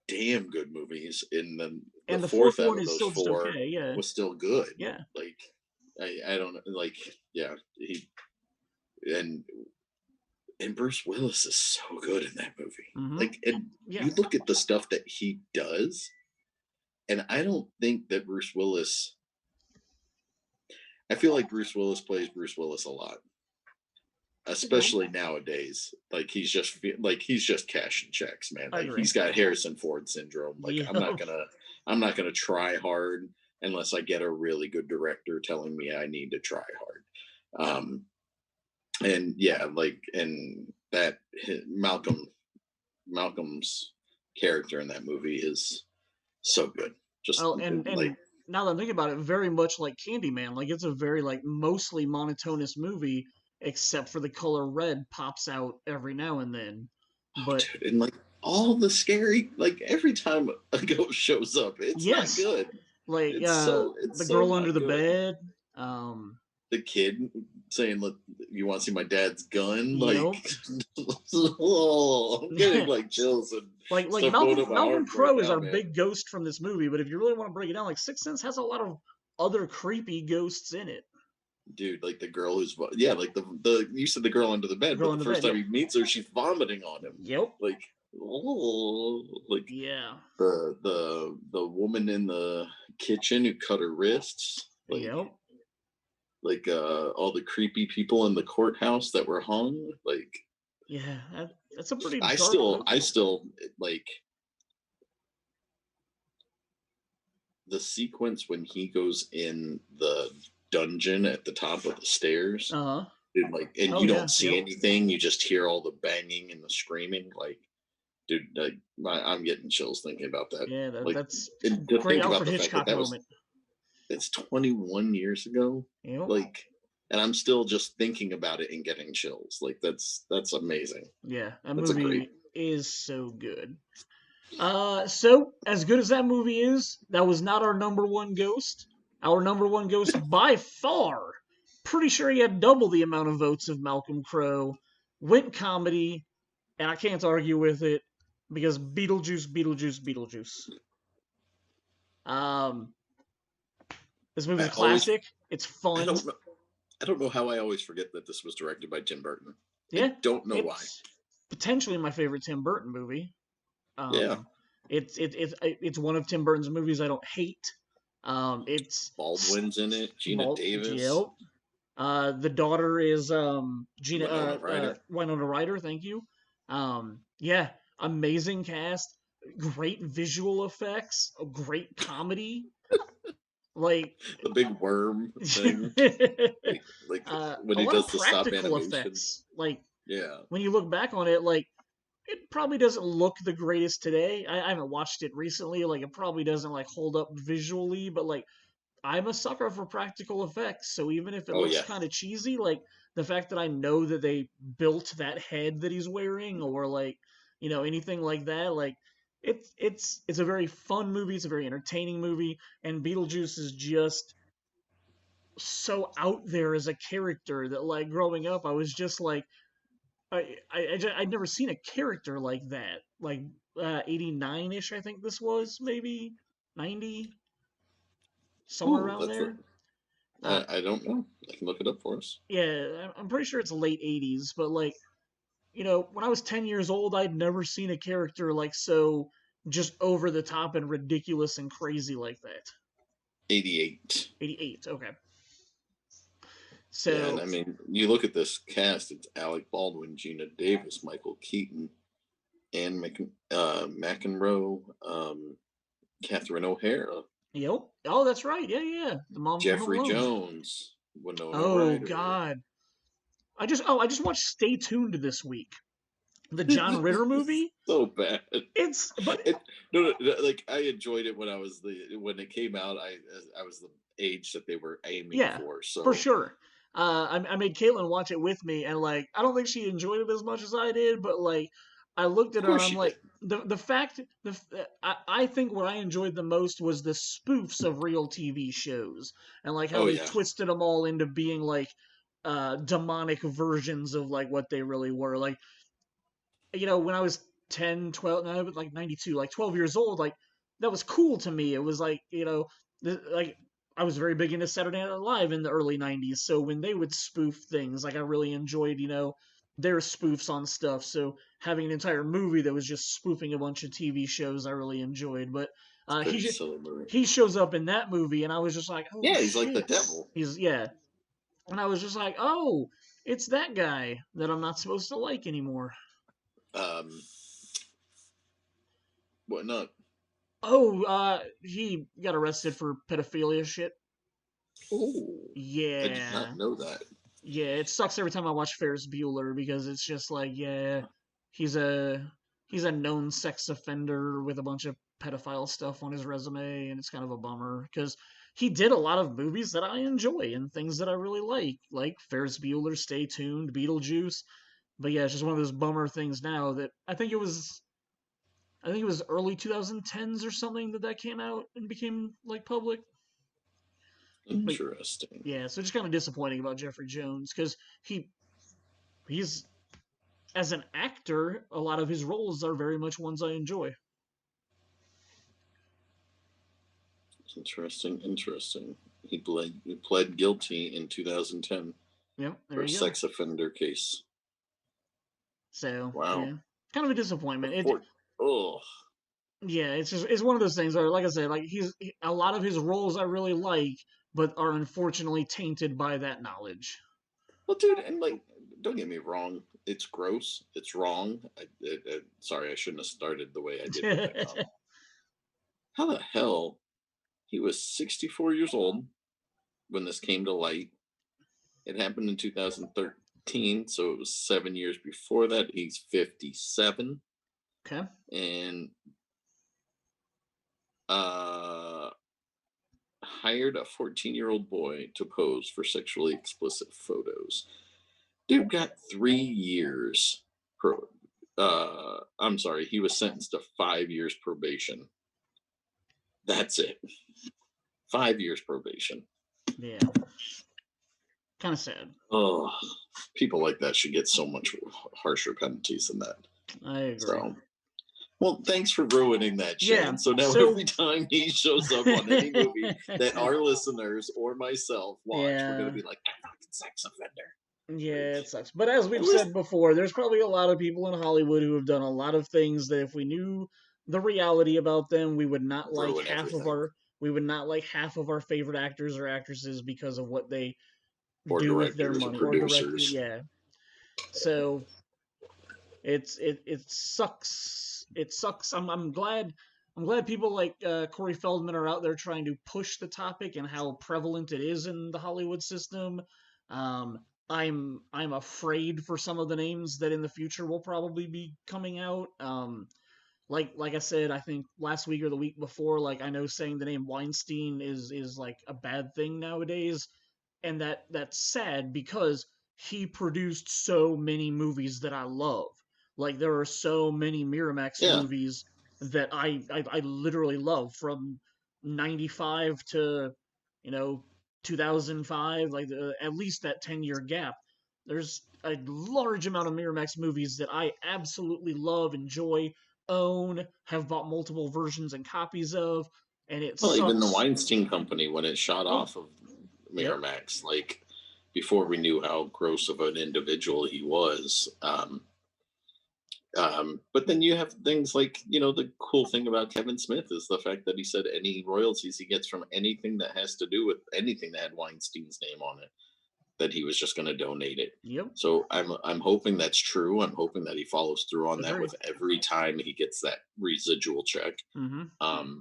damn good movies, and the fourth out of those 4 was still good. Yeah, like I don't know, like yeah, he and And Bruce Willis is so good in that movie. Mm-hmm. Like, and you look at the stuff that he does, and I don't think that Bruce Willis. I feel like Bruce Willis plays Bruce Willis a lot, especially nowadays. Like he's just cashing checks, man. Like he's got Harrison Ford syndrome. Like I'm not gonna try hard unless I get a really good director telling me I need to try hard. And yeah, like, and that Malcolm's character in that movie is so good. Just and now that I'm thinking about it, very much like Candyman. Like it's a very like mostly monotonous movie, except for the color red pops out every now and then. But dude, and like all the scary, like every time a ghost shows up, it's not good. Like the girl under the bed. The kid saying, "Look, you want to see my dad's gun?" Like, oh, I'm getting like chills and like Malcolm Crowe is our big ghost from this movie. But if you really want to break it down, like Sixth Sense has a lot of other creepy ghosts in it. Dude, like the girl who's like the you said the girl under the bed, but the first time he meets her, she's vomiting on him. Yep. Like, oh, like the woman in the kitchen who cut her wrists. Like, yep. Like all the creepy people in the courthouse that were hung. Like, yeah, that's a pretty. I still like the sequence when he goes in the dungeon at the top of the stairs. Dude, like, and you don't see anything. You just hear all the banging and the screaming. Like, dude, like, I'm getting chills thinking about that. Yeah, like, that's a great Alfred Hitchcock moment. It's 21 years ago. Yep. Like, and I'm still just thinking about it and getting chills. Like, that's amazing. Yeah, that movie is so good. So as good as that movie is, that was not our number one ghost. Our number one ghost by far, pretty sure he had double the amount of votes of Malcolm Crowe, went comedy, and I can't argue with it because Beetlejuice. This movie's a classic. It's fun. I don't know how I always forget that this was directed by Tim Burton. Yeah, I don't know why. Potentially my favorite Tim Burton movie. Yeah, it's one of Tim Burton's movies I don't hate. It's Baldwin's in it. Gina Davis. Yep. The daughter is Winona Ryder. Thank you. Yeah, amazing cast, great visual effects, a great comedy. Like the big worm thing, like when he does the stop animation. Effects. Like, yeah, when you look back on it, like it probably doesn't look the greatest today. I haven't watched it recently. Like it probably doesn't like hold up visually, but like I'm a sucker for practical effects. So even if it looks kind of cheesy, like the fact that I know that they built that head that he's wearing, or like anything like that, like. It's a very fun movie. It's a very entertaining movie, and Beetlejuice is just so out there as a character that, like, growing up, I was just like, I'd never seen a character like that. Like 89-ish, I think this was, maybe 90, somewhere around there. I don't know. I can look it up for us. Yeah, I'm pretty sure it's late 80s, but like. When I was 10 years old, I'd never seen a character like so just over the top and ridiculous and crazy like that. 88. 88, okay. So, yeah, and I mean, you look at this cast, it's Alec Baldwin, Gina Davis, Michael Keaton, Anne McEnroe, Catherine O'Hara. Yep. Oh, that's right. Yeah. The mom Jeffrey Jones. Winona Ryder. God. I just watched Stay Tuned this week. The John Ritter movie. So bad. Like I enjoyed it when it came out. I was the age that they were aiming for. So for sure. I made Caitlin watch it with me, and like I don't think she enjoyed it as much as I did, but like I looked at her and I'm like I think what I enjoyed the most was the spoofs of real TV shows and like how they twisted them all into being like demonic versions of like what they really were. Like when I was 10, 12, I was like 92, like 12 years old, like that was cool to me. It was like like I was very big into Saturday Night Live in the early 90s, so when they would spoof things, like I really enjoyed their spoofs on stuff. So having an entire movie that was just spoofing a bunch of TV shows, I really enjoyed. But he shows up in that movie, and I was just like, oh, yeah, he's shit. like the devil. And I was just like, oh, it's that guy that I'm not supposed to like anymore. What not? Oh, he got arrested for pedophilia shit. Oh, yeah. I did not know that. Yeah, it sucks every time I watch Ferris Bueller because it's just like, yeah, he's a known sex offender with a bunch of pedophile stuff on his resume, and it's kind of a bummer because he did a lot of movies that I enjoy and things that I really like Ferris Bueller, Stay Tuned, Beetlejuice. But yeah, it's just one of those bummer things now that I think it was early 2010s or something that came out and became like public. Interesting. But, yeah, so just kind of disappointing about Jeffrey Jones because he's as an actor, a lot of his roles are very much ones I enjoy. Interesting. He pled guilty in 2010 for a sex offender case. So, wow. Yeah, kind of a disappointment. Yeah, it's one of those things where, like I said, like a lot of his roles I really like, but are unfortunately tainted by that knowledge. Well, dude, and like, don't get me wrong, it's gross, it's wrong. Sorry, I shouldn't have started the way I did. How the hell? He was 64 years old when this came to light. It happened in 2013, so it was 7 years before that. He's 57. Okay. And hired a 14-year-old boy to pose for sexually explicit photos. Dude got 3 years. I'm sorry, he was sentenced to 5 years probation. That's it. 5 years probation. Yeah. Kind of sad. Oh, people like that should get so much harsher penalties than that. I agree. So, well, thanks for ruining that, Shane. Yeah. So now every time he shows up on any movie that our listeners or myself watch, we're going to be like, that fucking sex offender. Yeah, it sucks. But as we've said before, there's probably a lot of people in Hollywood who have done a lot of things that if we knew the reality about them, we would not like half of our favorite actors or actresses because of what they do with their money or directors. Yeah. So it sucks. It sucks. I'm glad people like Corey Feldman are out there trying to push the topic and how prevalent it is in the Hollywood system. I'm afraid for some of the names that in the future will probably be coming out. Like I said, I think last week or the week before, like I know saying the name Weinstein is like a bad thing nowadays, and that's sad because he produced so many movies that I love. Like there are so many Miramax movies that I literally love from 95 to 2005, like at least that 10-year gap. There's a large amount of Miramax movies that I absolutely love, enjoy, own, have bought multiple versions and copies of, and sucks. Even the Weinstein Company, when it shot off of Miramax, like before we knew how gross of an individual he was. But then you have things like, the cool thing about Kevin Smith is the fact that he said any royalties he gets from anything that has to do with anything that had Weinstein's name on it, that he was just going to donate it. Yep. So I'm hoping that's true. I'm hoping that he follows through on that with every time he gets that residual check. Mm-hmm.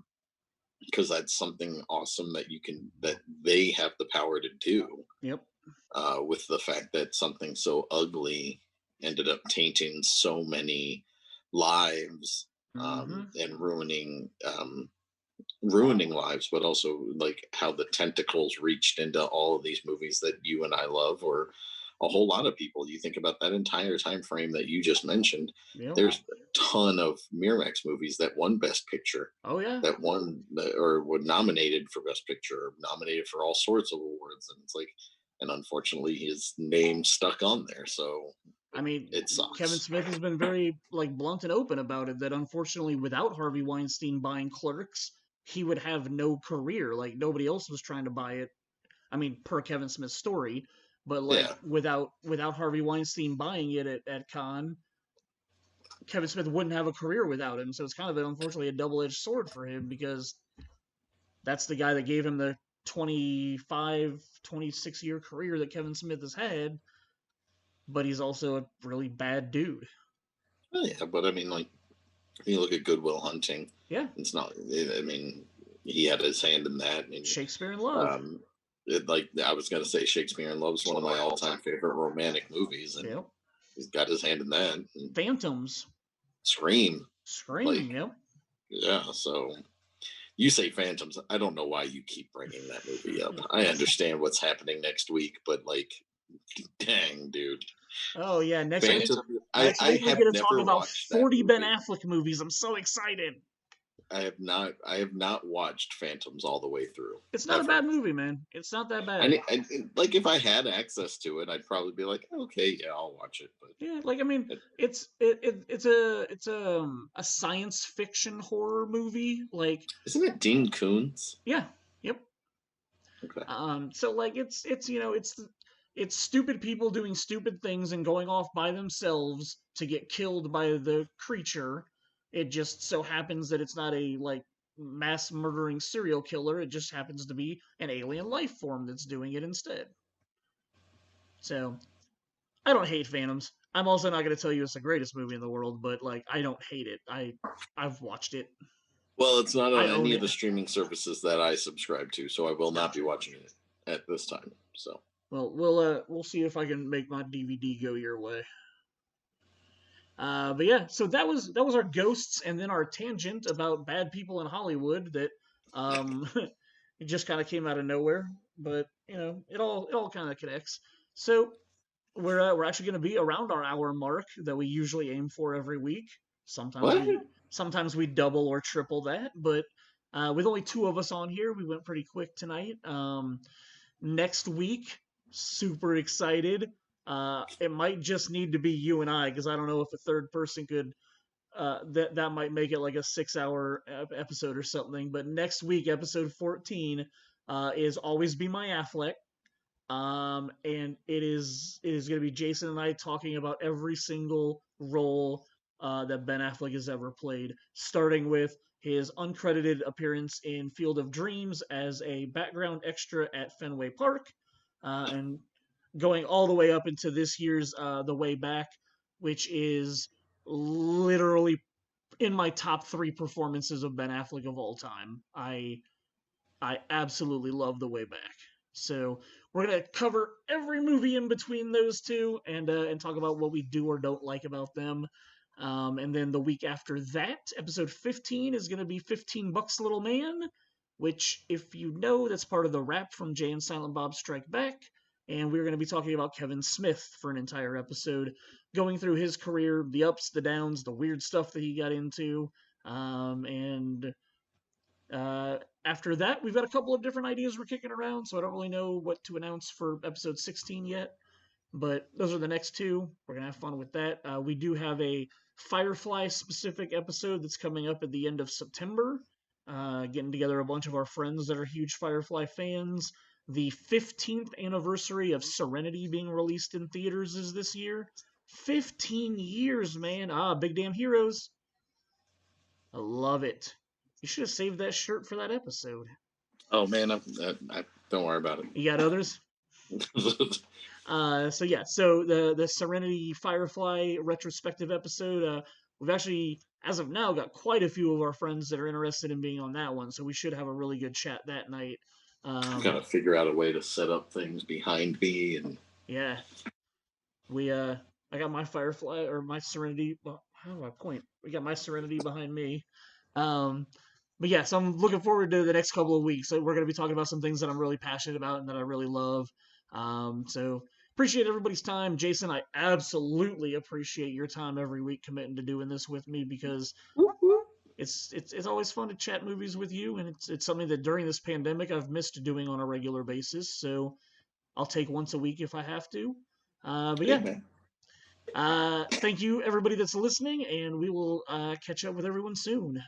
Because that's something awesome that they have the power to do. Yep. With the fact that something so ugly ended up tainting so many lives, and ruining lives, but also like how the tentacles reached into all of these movies that you and I love, or a whole lot of people. You think about that entire time frame that you just mentioned. Yep. There's a ton of Miramax movies that won Best Picture. Oh yeah. That won or were nominated for Best Picture, or nominated for all sorts of awards, and it's like, and unfortunately his name stuck on there. So I mean, it sucks. Kevin Smith has been very blunt and open about it, that unfortunately without Harvey Weinstein buying Clerks, he would have no career. Like nobody else was trying to buy it. I mean, per Kevin Smith's story. But without Harvey Weinstein buying it at Cannes, Kevin Smith wouldn't have a career without him. So it's kind of unfortunately a double-edged sword for him, because that's the guy that gave him the 25, 26-year career that Kevin Smith has had. But he's also a really bad dude. Well, yeah, but I mean, like, you look at Good Will Hunting. Yeah. It's not, I mean, he had his hand in that. And, Shakespeare in Love. I was going to say Shakespeare in Love is one of my all-time favorite romantic movies. And yep. He's got his hand in that. And Phantoms. Scream. Yep. Yeah, so you say Phantoms. I don't know why you keep bringing that movie up. I understand what's happening next week, but, like, dang, dude. Oh yeah, next week we're going to talk about 40 Ben Affleck movies. I'm so excited. I have not watched Phantoms all the way through. It's not a bad movie, man. It's not that bad. Like, if I had access to it, I'd probably be like, okay, yeah, I'll watch it. But yeah, like, I mean, it's a science fiction horror movie. Like, isn't it Dean Koontz? Yeah. Yep. Okay. So, like, it's stupid people doing stupid things and going off by themselves to get killed by the creature. It just so happens that it's not a, like, mass murdering serial killer. It just happens to be an alien life form that's doing it instead. So, I don't hate Phantoms. I'm also not going to tell you it's the greatest movie in the world, but, like, I don't hate it. I've watched it. Well, it's not on any of the streaming services that I subscribe to, so I will not be watching it at this time. So. Well, we'll see if I can make my DVD go your way. But yeah, so that was our ghosts, and then our tangent about bad people in Hollywood that it just kind of came out of nowhere, but it all kind of connects. So we're actually going to be around our hour mark that we usually aim for every week. Sometimes we double or triple that, but with only 2 of us on here, we went pretty quick tonight. Next week, super excited. It might just need to be you and I, because I don't know if a third person could. That might make it like a 6-hour episode or something. But next week, episode 14, is Always Be My Affleck. And it is going to be Jason and I talking about every single role that Ben Affleck has ever played, starting with his uncredited appearance in Field of Dreams as a background extra at Fenway Park, and going all the way up into this year's The Way Back, which is literally in my top 3 performances of Ben Affleck of all time. I absolutely love The Way Back. So we're going to cover every movie in between those two and talk about what we do or don't like about them. And then the week after that, episode 15 is going to be $15 Little Man, which, if you know, that's part of the rap from Jay and Silent Bob Strike Back. And we're going to be talking about Kevin Smith for an entire episode, going through his career, the ups, the downs, the weird stuff that he got into. After that, we've got a couple of different ideas we're kicking around, so I don't really know what to announce for episode 16 yet. But those are the next 2. We're going to have fun with that. We do have a Firefly-specific episode that's coming up at the end of September. Getting together a bunch of our friends that are huge Firefly fans. The 15th anniversary of Serenity being released in theaters is this year. 15 years, man. Big Damn Heroes. I love it. You should have saved that shirt for that episode. Oh, man. I don't worry about it. You got others? So the Serenity Firefly retrospective episode, we've actually, as of now, got quite a few of our friends that are interested in being on that one, so we should have a really good chat that night. I've got to figure out a way to set up things behind me. And yeah. I got my Firefly, or my Serenity, well, how do I point? We got my Serenity behind me. But yeah, so I'm looking forward to the next couple of weeks. So we're going to be talking about some things that I'm really passionate about and that I really love. So appreciate everybody's time. Jason, I absolutely appreciate your time every week committing to doing this with me, because it's always fun to chat movies with you, and it's something that during this pandemic I've missed doing on a regular basis. So I'll take once a week if I have to. But yeah, thank you everybody that's listening, and we will catch up with everyone soon.